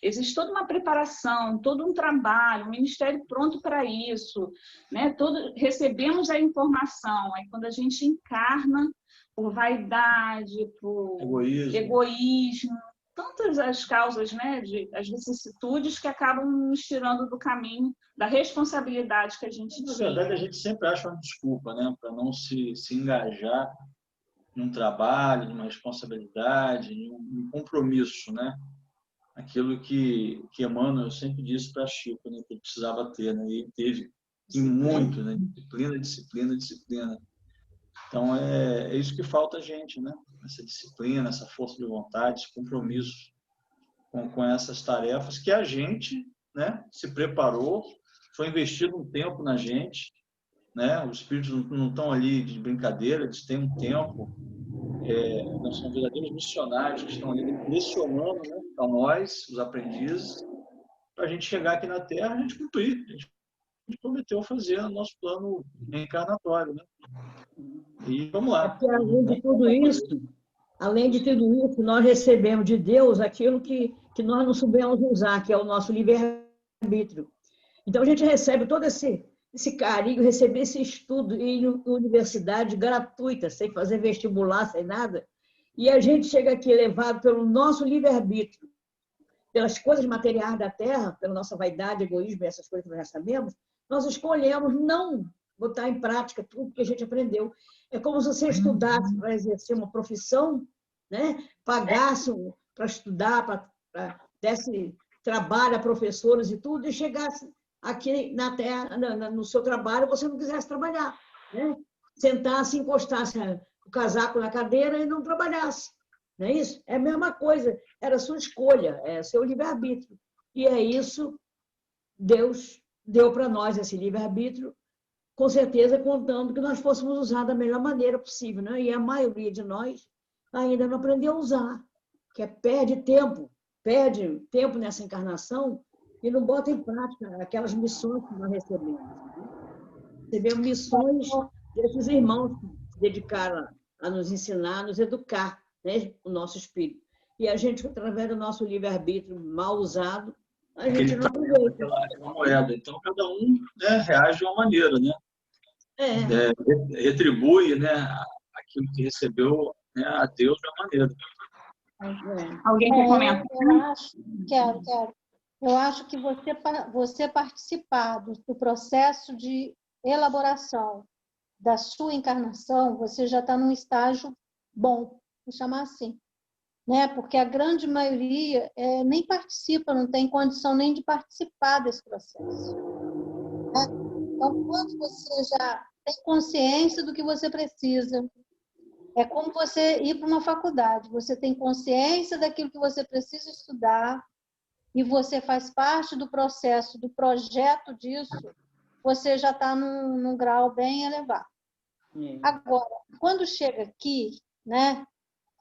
existe toda uma preparação, todo um trabalho, um ministério pronto para isso, né? Recebemos a informação, aí quando a gente encarna por vaidade, por egoísmo, tantas as causas, né, as vicissitudes que acabam nos tirando do caminho da responsabilidade que a gente tinha. Na verdade, a gente sempre acha uma desculpa, né, para não se engajar num trabalho, numa responsabilidade, num compromisso, né? Aquilo que Emmanuel, eu sempre disse para Chico, né, que ele precisava ter, né, e ele teve, e muito, né? Disciplina. Então, é isso que falta a gente, né? Essa disciplina, essa força de vontade, esse compromisso com essas tarefas que a gente, né, se preparou, foi investido um tempo na gente, né? Os espíritos não estão ali de brincadeira, eles têm um tempo, nós somos verdadeiros missionários que estão ali lecionando, né, para nós, os aprendizes, para a gente chegar aqui na Terra, a gente cumprir. A gente prometeu fazer o nosso plano reencarnatório, né? E vamos lá. Porque, além de tudo isso, nós recebemos de Deus aquilo que nós não soubemos usar, que é o nosso livre-arbítrio. Então, a gente recebe todo esse carinho, receber esse estudo em universidade gratuita, sem fazer vestibular, sem nada, e a gente chega aqui levado pelo nosso livre-arbítrio, pelas coisas materiais da Terra, pela nossa vaidade, egoísmo, essas coisas que nós já sabemos, nós escolhemos não botar em prática tudo que a gente aprendeu. É como se você estudasse para exercer uma profissão, né? Pagasse para estudar, para desse trabalho a professores e tudo, e chegasse aqui na Terra, no seu trabalho, você não quisesse trabalhar, né? Sentasse, encostasse o casaco na cadeira e não trabalhasse. Não é isso? É a mesma coisa, era a sua escolha, é seu livre-arbítrio. E é isso, Deus deu para nós esse livre-arbítrio, com certeza contando que nós fôssemos usar da melhor maneira possível, né? E a maioria de nós ainda não aprendeu a usar, que perde tempo nessa encarnação e não bota em prática aquelas missões que nós recebemos. Né? Recebemos missões desses irmãos que se dedicaram a nos ensinar, a nos educar, né? O nosso espírito. E a gente, através do nosso livre-arbítrio mal usado, a gente não aproveita. Uma moeda. Então, cada um, né, reage de uma maneira, né? Retribui, né, aquilo que recebeu, né, a Deus de uma maneira. Alguém quer comentar? Quero. Eu acho que você participar do processo de elaboração da sua encarnação, você já está num estágio bom, vou chamar assim. Né? Porque a grande maioria nem participa, não tem condição nem de participar desse processo. Né? Então, quando você já tem consciência do que você precisa, é como você ir para uma faculdade, você tem consciência daquilo que você precisa estudar e você faz parte do processo, do projeto disso, você já está num grau bem elevado. Agora, quando chega aqui, né?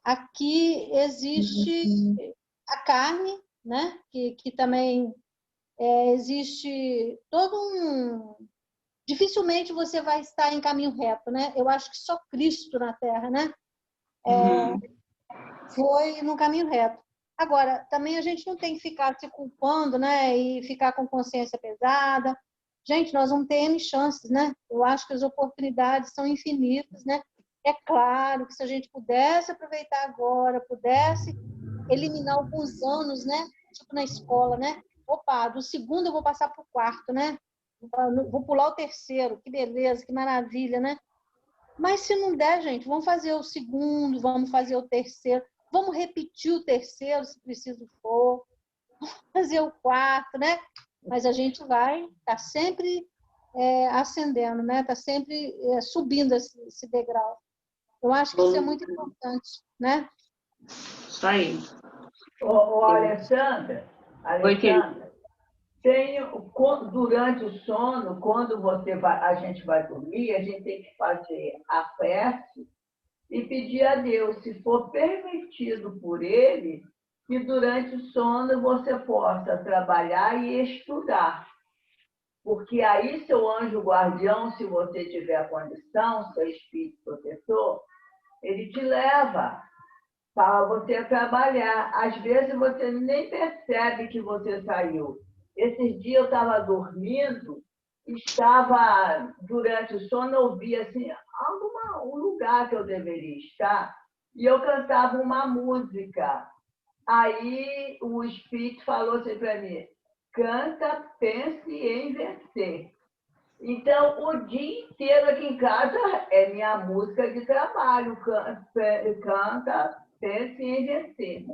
Aqui existe a carne, né? Que também existe todo um... Dificilmente você vai estar em caminho reto, né? Eu acho que só Cristo na Terra, né? Foi no caminho reto. Agora, também a gente não tem que ficar se culpando, né? E ficar com consciência pesada. Gente, nós vamos ter N chances, né? Eu acho que as oportunidades são infinitas, né? É claro que se a gente pudesse aproveitar agora, pudesse eliminar alguns anos, né? Tipo na escola, né? Opa, do segundo eu vou passar para o quarto, né? Vou pular o terceiro, que beleza, que maravilha, né? Mas se não der, gente, vamos fazer o segundo, vamos fazer o terceiro, vamos repetir o terceiro, se preciso for, vamos fazer o quarto, né? Mas a gente vai estar sempre ascendendo, né? Está sempre subindo esse degrau. Eu acho que isso é muito importante, né? Isso aí. Alessandra, Oi, querida. Durante o sono, quando a gente vai dormir, a gente tem que fazer a prece e pedir a Deus, se for permitido por Ele, que durante o sono você possa trabalhar e estudar. Porque aí seu anjo guardião, se você tiver condição, seu espírito protetor, ele te leva para você trabalhar. Às vezes você nem percebe que você saiu. Esses dias eu estava dormindo, durante o sono, eu ouvia assim, um lugar que eu deveria estar, e eu cantava uma música. Aí o Espírito falou assim para mim, canta, pense em vencer. Então, o dia inteiro aqui em casa é minha música de trabalho, canta, pense em vencer.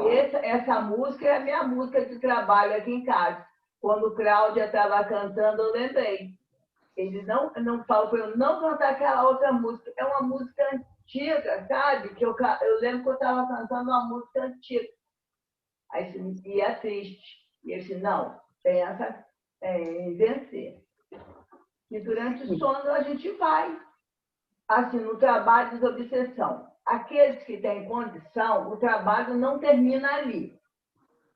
E essa música é a minha música de trabalho aqui em casa. Quando Cláudia estava cantando, eu lembrei. Ele não falou para eu não cantar aquela outra música. É uma música antiga, sabe? Que eu lembro que eu estava cantando uma música antiga. Aí e é triste. E ele disse, não, pensa em vencer. E durante o sono a gente vai, assim, no trabalho de desobsessão. Aqueles que têm condição, o trabalho não termina ali.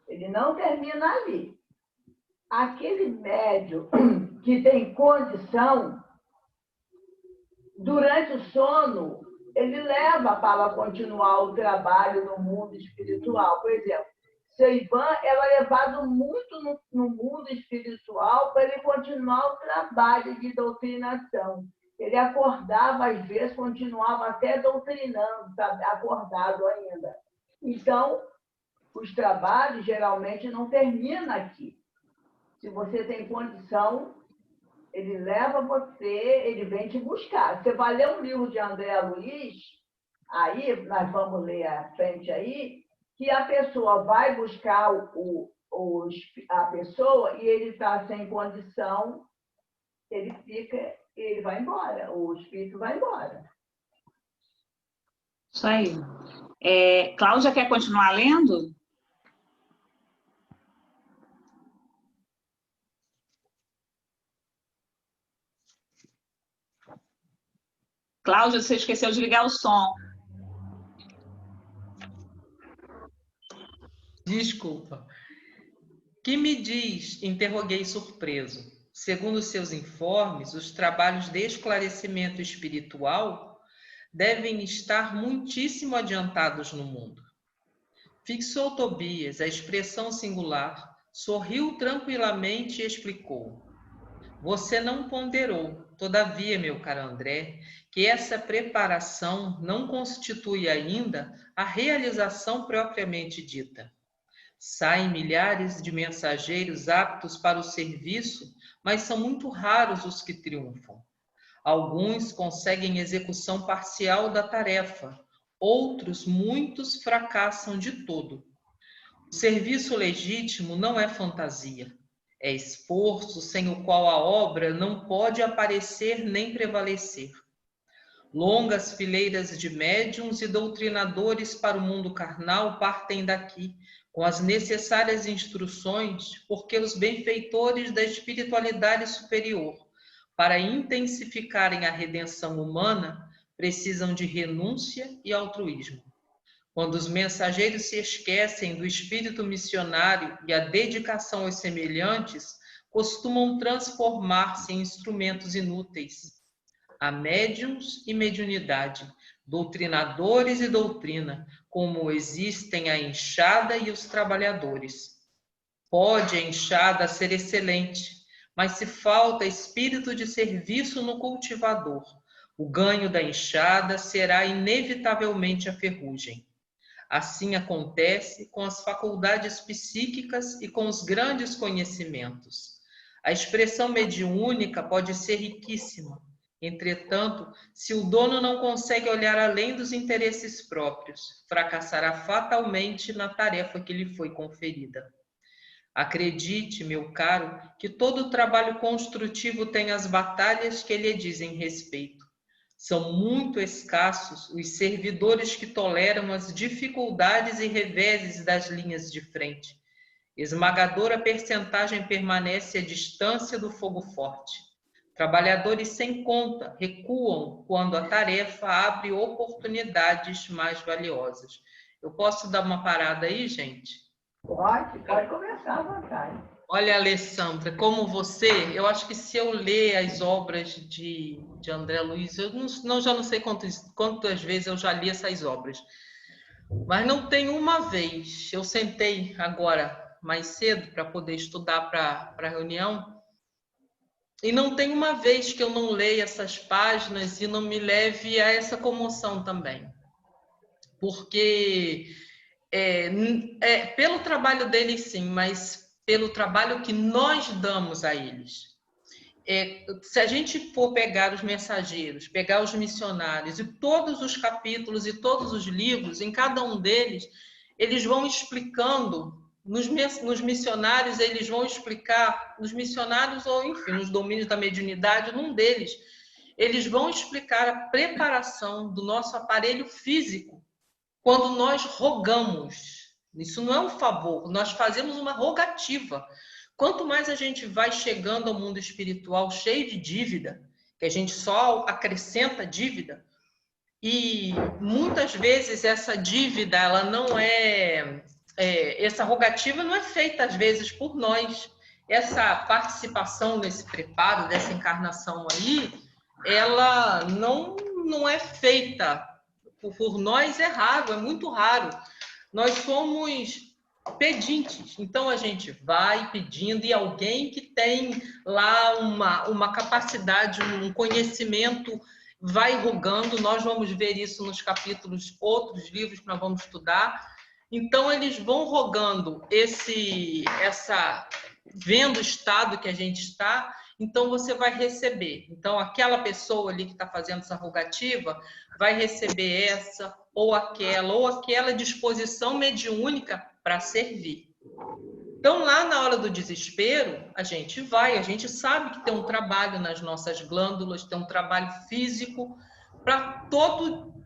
Ele não termina ali. Aquele médium que tem condição, durante o sono, ele leva para continuar o trabalho no mundo espiritual. Por exemplo, seu Ivan era levado muito no mundo espiritual para ele continuar o trabalho de doutrinação. Ele acordava, às vezes, continuava até doutrinando, sabe? Acordado ainda. Então, os trabalhos geralmente não terminam aqui. Se você tem condição, ele leva você, ele vem te buscar. Você vai ler um livro de André Luiz, aí, nós vamos ler à frente aí, que a pessoa vai buscar a pessoa e ele está sem condição, ele vai embora, o espírito vai embora. Isso aí. Cláudia quer continuar lendo? Cláudia, você esqueceu de ligar o som. Desculpa. Que me diz? Interroguei surpreso. Segundo seus informes, os trabalhos de esclarecimento espiritual devem estar muitíssimo adiantados no mundo. Fixou Tobias a expressão singular, sorriu tranquilamente e explicou. Você não ponderou, todavia, meu caro André, que essa preparação não constitui ainda a realização propriamente dita. Saem milhares de mensageiros aptos para o serviço, mas são muito raros os que triunfam. Alguns conseguem execução parcial da tarefa, outros, muitos, fracassam de todo. O serviço legítimo não é fantasia, é esforço sem o qual a obra não pode aparecer nem prevalecer. Longas fileiras de médiuns e doutrinadores para o mundo carnal partem daqui, com as necessárias instruções, porque os benfeitores da espiritualidade superior, para intensificarem a redenção humana, precisam de renúncia e altruísmo. Quando os mensageiros se esquecem do espírito missionário e a dedicação aos semelhantes, costumam transformar-se em instrumentos inúteis. Há médiuns e mediunidade, doutrinadores e doutrina, como existem a enxada e os trabalhadores. Pode a enxada ser excelente, mas se falta espírito de serviço no cultivador, o ganho da enxada será inevitavelmente a ferrugem. Assim acontece com as faculdades psíquicas e com os grandes conhecimentos. A expressão mediúnica pode ser riquíssima. Entretanto, se o dono não consegue olhar além dos interesses próprios, fracassará fatalmente na tarefa que lhe foi conferida. Acredite, meu caro, que todo trabalho construtivo tem as batalhas que lhe dizem respeito. São muito escassos os servidores que toleram as dificuldades e reveses das linhas de frente. Esmagadora percentagem permanece à distância do fogo forte. Trabalhadores sem conta recuam quando a tarefa abre oportunidades mais valiosas. Eu posso dar uma parada aí, gente? Pode começar à vontade. Olha, Alessandra, como você, eu acho que se eu ler as obras de André Luiz, eu já não sei quantas vezes eu já li essas obras, mas não tem uma vez. Eu sentei agora mais cedo para poder estudar para a reunião, e não tem uma vez que eu não leia essas páginas e não me leve a essa comoção também. Porque pelo trabalho deles, sim, mas pelo trabalho que nós damos a eles. Se a gente for pegar os mensageiros, pegar os missionários, e todos os capítulos e todos os livros, em cada um deles, eles vão explicando, nos missionários, eles vão explicar, nos missionários ou, enfim, nos domínios da mediunidade, num deles, eles vão explicar a preparação do nosso aparelho físico quando nós rogamos. Isso não é um favor, nós fazemos uma rogativa. Quanto mais a gente vai chegando ao mundo espiritual cheio de dívida, que a gente só acrescenta dívida, e muitas vezes essa dívida, ela não essa rogativa não é feita às vezes por nós. Essa participação nesse preparo, dessa encarnação aí, ela não é feita por nós, é raro, é muito raro. Nós somos pedintes, então a gente vai pedindo, e alguém que tem lá uma capacidade, um conhecimento, vai rogando. Nós vamos ver isso nos capítulos, outros livros que nós vamos estudar. Então eles vão rogando vendo o estado que a gente está, então você vai receber. Então aquela pessoa ali que está fazendo essa rogativa vai receber essa ou aquela disposição mediúnica para servir. Então, lá na hora do desespero, a gente sabe que tem um trabalho nas nossas glândulas, tem um trabalho físico para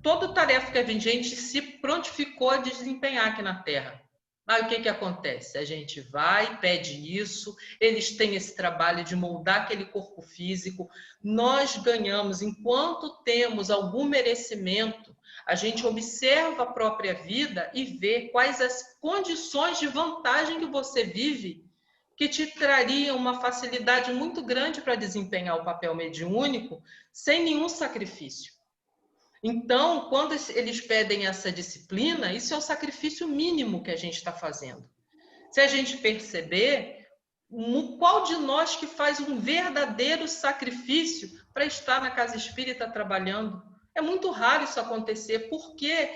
toda tarefa que a gente se prontificou a desempenhar aqui na Terra. Aí o que acontece? A gente vai, pede isso, eles têm esse trabalho de moldar aquele corpo físico, nós ganhamos, enquanto temos algum merecimento, a gente observa a própria vida e vê quais as condições de vantagem que você vive, que te trariam uma facilidade muito grande para desempenhar o papel mediúnico sem nenhum sacrifício. Então, quando eles pedem essa disciplina, isso é o sacrifício mínimo que a gente está fazendo. Se a gente perceber, qual de nós que faz um verdadeiro sacrifício para estar na casa espírita trabalhando? É muito raro isso acontecer, porque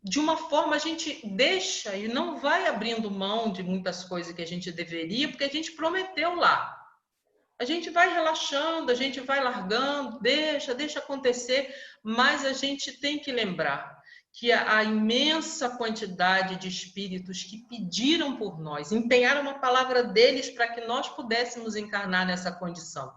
de uma forma a gente deixa e não vai abrindo mão de muitas coisas que a gente deveria, porque a gente prometeu lá. A gente vai relaxando, a gente vai largando, deixa acontecer, mas a gente tem que lembrar que a imensa quantidade de espíritos que pediram por nós, empenharam uma palavra deles para que nós pudéssemos encarnar nessa condição.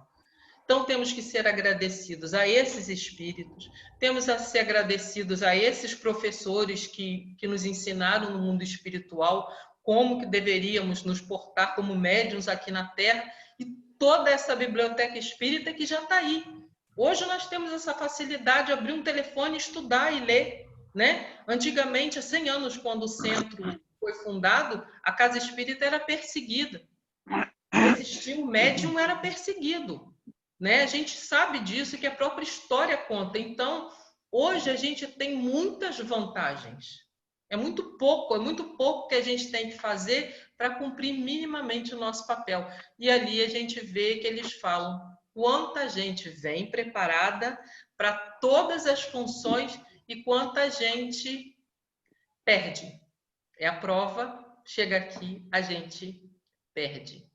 Então, temos que ser agradecidos a esses espíritos, temos a ser agradecidos a esses professores que nos ensinaram no mundo espiritual como que deveríamos nos portar como médiuns aqui na Terra, e toda essa biblioteca espírita que já está aí. Hoje nós temos essa facilidade de abrir um telefone, estudar e ler, né? Antigamente, há 100 anos, quando o centro foi fundado, a casa espírita era perseguida. Existia o médium, era perseguido. Né? A gente sabe disso, que a própria história conta. Então, hoje a gente tem muitas vantagens. É muito pouco que a gente tem que fazer para cumprir minimamente o nosso papel. E ali a gente vê que eles falam quanta gente vem preparada para todas as funções e quanta gente perde. É a prova, chega aqui, a gente perde.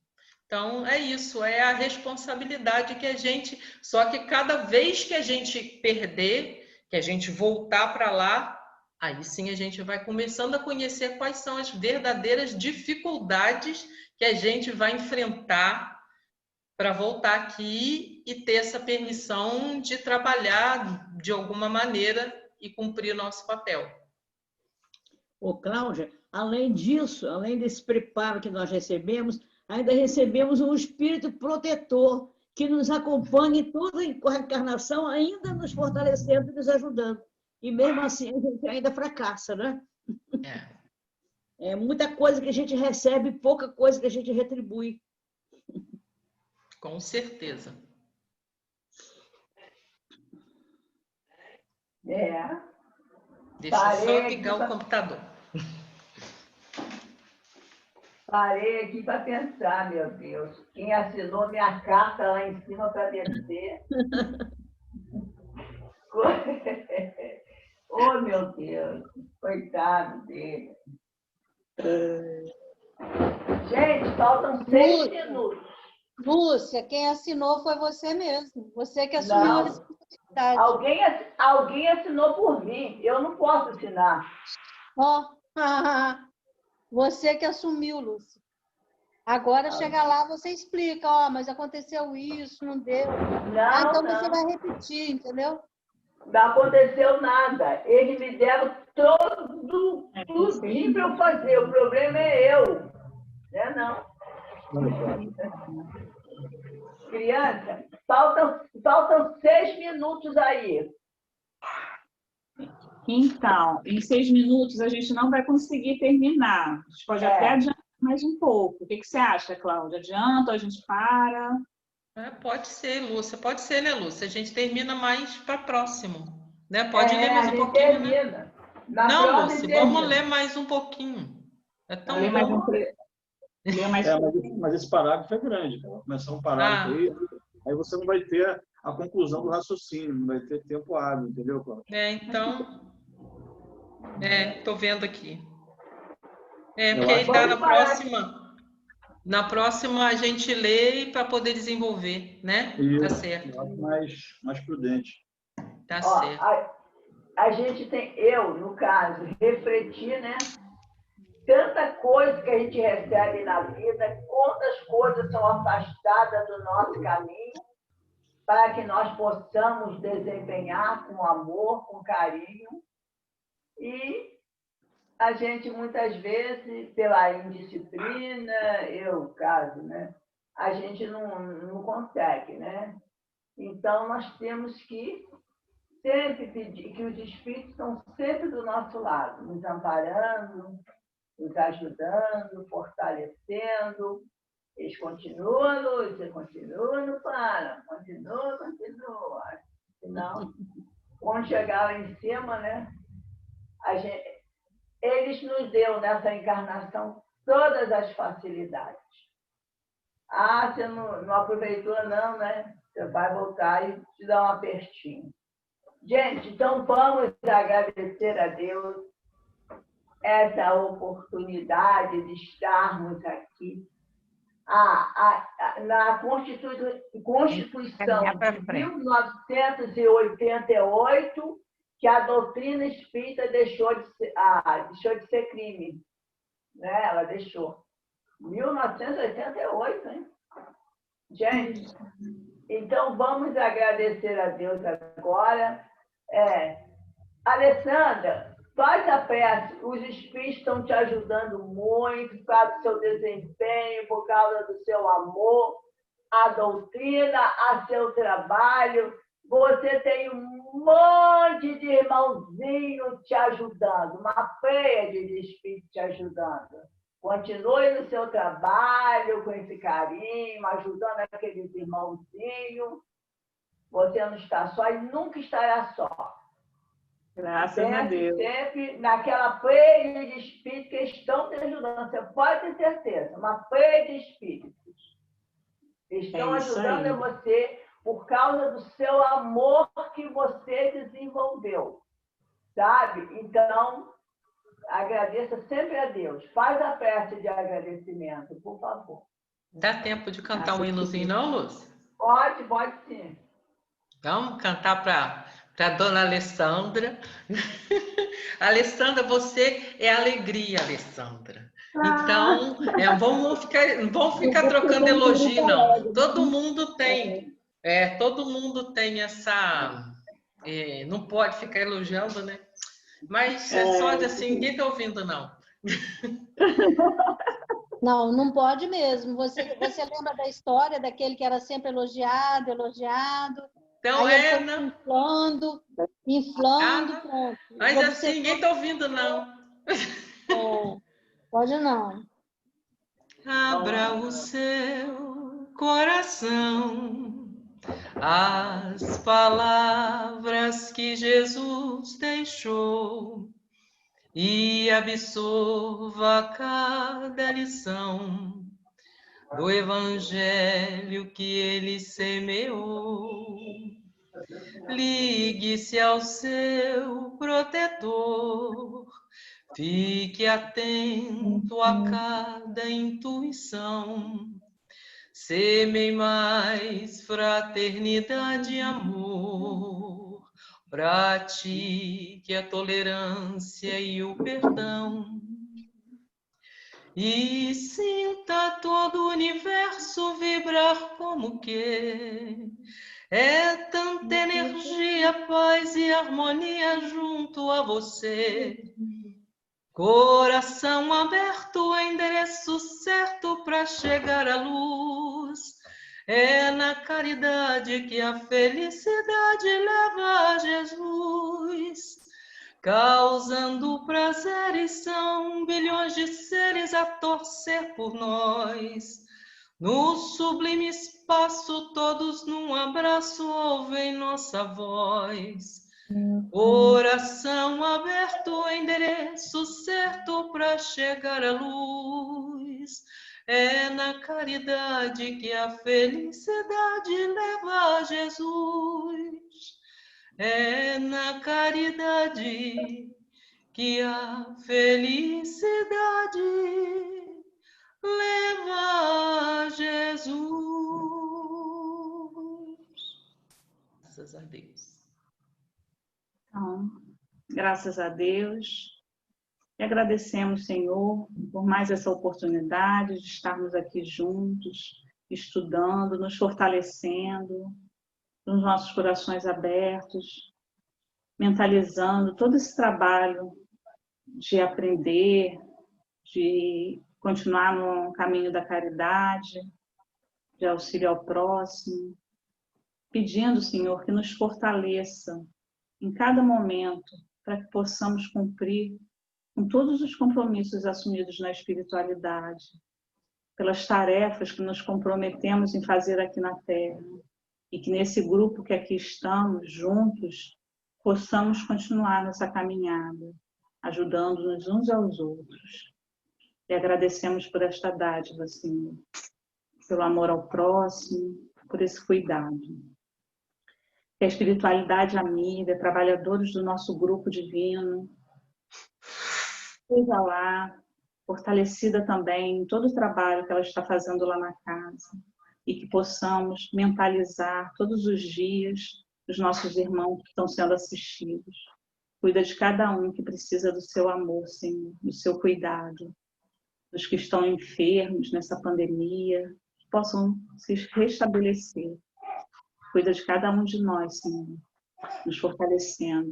Então, é isso, é a responsabilidade que a gente... Só que cada vez que a gente perder, que a gente voltar para lá, aí sim a gente vai começando a conhecer quais são as verdadeiras dificuldades que a gente vai enfrentar para voltar aqui e ter essa permissão de trabalhar de alguma maneira e cumprir o nosso papel. Ô, Cláudia, além disso, além desse preparo que nós recebemos, ainda recebemos um espírito protetor que nos acompanha em toda a encarnação, ainda nos fortalecendo e nos ajudando. E mesmo assim, a gente ainda fracassa, né? É muita coisa que a gente recebe, pouca coisa que a gente retribui. Com certeza. Deixa eu só ligar o computador. Parei aqui para pensar, meu Deus. Quem assinou minha carta lá em cima para descer? Oh, meu Deus. Coitado dele. Gente, faltam 6 minutos. Lúcia, quem assinou foi você mesmo. Você que assumiu a responsabilidade. Alguém assinou por mim. Eu não posso assinar. Você que assumiu, Lúcia. Agora, chega lá, você explica, mas aconteceu isso, não deu. Então você vai repetir, entendeu? Não aconteceu nada. Eles me deram tudo para eu fazer. O problema é eu. Não. Criança, faltam 6 minutos aí. Então, em 6 minutos a gente não vai conseguir terminar. A gente pode até adiantar mais um pouco. O que você acha, Cláudia? Adianta ou a gente para? Pode ser, Lúcia. Pode ser, né, Lúcia? A gente termina mais para próximo. Né? Pode ler mais um pouquinho, termina. Né? Não, Lúcia, vamos ler mais um pouquinho. É tão bom. Mas esse parágrafo é grande. Vai começar um parágrafo aí você não vai ter a conclusão do raciocínio, não vai ter tempo hábil, entendeu, Cláudia? Então... tô vendo aqui. Porque aí tá na próxima. Na próxima a gente lê para poder desenvolver, né? Isso, tá certo. Mais prudente. Tá certo. A gente tem, eu, no caso, refletir, né? Tanta coisa que a gente recebe na vida, quantas coisas são afastadas do nosso caminho, para que nós possamos desempenhar com amor, com carinho. E a gente, muitas vezes, pela indisciplina, no caso, né? A gente não consegue, né? Então, nós temos que sempre pedir que os espíritos estão sempre do nosso lado, nos amparando, nos ajudando, fortalecendo. Eles continuam, Lúcia, continua, não para, continua. Senão, quando chegar lá em cima, né? Eles nos deu nessa encarnação todas as facilidades. Você não aproveitou não, né? Você vai voltar e te dar um apertinho. Gente, então vamos agradecer a Deus essa oportunidade de estarmos aqui. Na Constituição de 1988, que a doutrina espírita deixou de ser crime. Né? Ela deixou. 1988, hein? Gente, então vamos agradecer a Deus agora. Alessandra, faz a prece. Os espíritos estão te ajudando muito por causa do seu desempenho, por causa do seu amor, à doutrina, a seu trabalho. Você tem um monte de irmãozinho te ajudando, uma pleia de espírito te ajudando. Continue no seu trabalho com esse carinho, ajudando aqueles irmãozinhos. Você não está só e nunca estará só. Graças a Deus. Sempre naquela pleia de espíritos que estão te ajudando. Você pode ter certeza, uma pleia de espíritos. Estão ajudando você por causa do seu amor que você desenvolveu. Sabe? Então, agradeça sempre a Deus. Faz a prece de agradecimento, por favor. Dá tempo de cantar um hinozinho, não, Lúcia? Pode sim. Vamos cantar para a dona Alessandra. Alessandra, você é alegria, Alessandra. Então, vamos ficar trocando elogio, não. Todo mundo tem essa... não pode ficar elogiando, né? Mas é só assim, ninguém está ouvindo, não. Não, não pode mesmo. Você lembra da história daquele que era sempre elogiado, elogiado? Então, aí ele foi não. inflando, pronto. Mas assim, ninguém está ouvindo, não. Pode não. Abra o seu coração, as palavras que Jesus deixou, e absorva cada lição do Evangelho que ele semeou. Ligue-se ao seu protetor, fique atento a cada intuição. Semeie mais fraternidade e amor. Pratique a tolerância e o perdão. E sinta todo o universo vibrar como que é tanta energia, paz e harmonia junto a você. Coração aberto, endereço certo para chegar à luz. É na caridade que a felicidade leva a Jesus. Causando prazeres, são bilhões de seres a torcer por nós. No sublime espaço, todos num abraço ouvem nossa voz. Coração aberto, endereço certo para chegar à luz. É na caridade que a felicidade leva a Jesus. É na caridade que a felicidade leva a Jesus. Graças a Deus. Então, graças a Deus. E agradecemos, Senhor, por mais essa oportunidade de estarmos aqui juntos, estudando, nos fortalecendo, nos nossos corações abertos, mentalizando todo esse trabalho de aprender, de continuar no caminho da caridade, de auxílio ao próximo, pedindo, Senhor, que nos fortaleça em cada momento para que possamos cumprir com todos os compromissos assumidos na espiritualidade, pelas tarefas que nos comprometemos em fazer aqui na Terra, e que nesse grupo que aqui estamos juntos, possamos continuar nessa caminhada, ajudando-nos uns aos outros. E agradecemos por esta dádiva, Senhor, pelo amor ao próximo, por esse cuidado. Que a espiritualidade amiga, trabalhadores do nosso grupo divino, seja lá, fortalecida também em todo o trabalho que ela está fazendo lá na casa, e que possamos mentalizar todos os dias os nossos irmãos que estão sendo assistidos. Cuida de cada um que precisa do seu amor, Senhor, do seu cuidado, dos que estão enfermos nessa pandemia, que possam se restabelecer. Cuida de cada um de nós, Senhor, nos fortalecendo,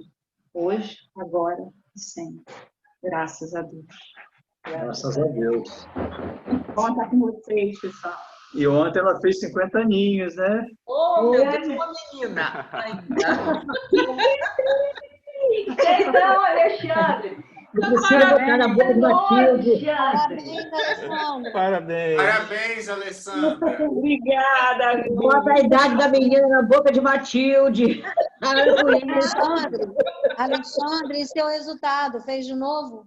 hoje, agora e sempre. Graças a Deus. Graças a Deus. Bom estar com vocês, pessoal. E ontem ela fez 50 aninhos, né? Oh, meu Deus, uma menina ainda. Então, Alexandre. Precisa botar na boca do Matilde. Parabéns, Alessandra. Parabéns. Parabéns, Alessandra. Obrigada. Bota a idade da menina na boca de Matilde. Alexandre, e seu resultado? Fez de novo?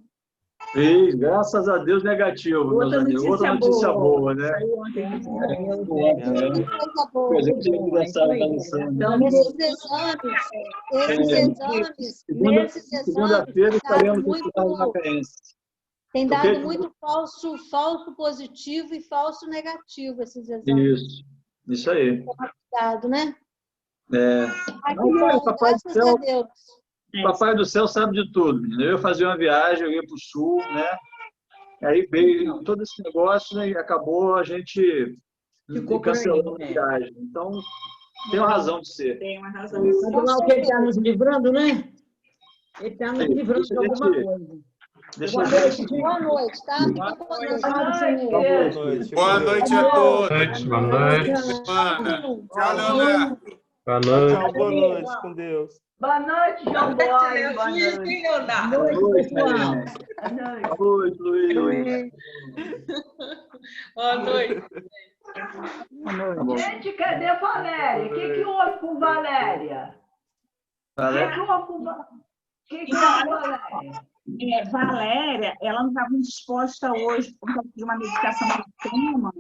Fez, graças a Deus, negativo, meus amigos. Outra notícia boa, né? Coisa boa. Presente de aniversário da Alessandra. Nesses exames, Segunda-feira estaremos estudando na Macaense. tem dado muito falso positivo e falso negativo esses exames. Isso aí. Cuidado, né? Papai do Graças céu, a Deus. Papai do céu sabe de tudo, menina. Eu ia fazer uma viagem, eu ia para o sul, né? Aí veio todo esse negócio, né? E acabou a gente cancelando a viagem. Então, tem uma razão de ser. Tem uma razão. Mas lá o que ele está nos livrando, né? Ele está nos livrando de alguma coisa. Deixa eu Boa noite, tá? Boa noite. Boa noite a todos. Boa noite. Tchau, Leonardo. Boa noite. Tchau, boa noite, com Deus. Boa noite, João Boy. Boa Luiz noite. e Leonardo. Boa noite, pessoal. Boa noite. Boa noite, Luiz. Boa noite. Tá bom. Gente, cadê Valéria? O que houve com Valéria? O que houve com Valéria? Valéria, ela não estava disposta hoje por causa de uma medicação extrema,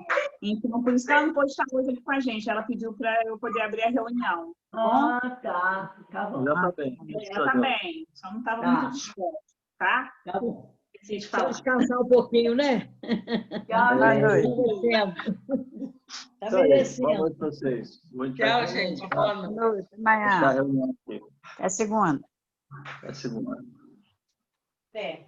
então por isso que ela não pôde estar hoje aqui com a gente. Ela pediu para eu poder abrir a reunião. Ah, tá. Tá bom. Já tá bem. Ela também, só não estava muito disposta, tá? Tá bom. Esqueci de Só falar. descansar um pouquinho, né? Tchau, Tá gente. merecendo. Tá Isso aí. Boa merecendo. noite pra vocês. Tchau, gente. Boa noite. Boa noite. Tá a Amanhã. reunião aqui. É segunda. É segunda. Até.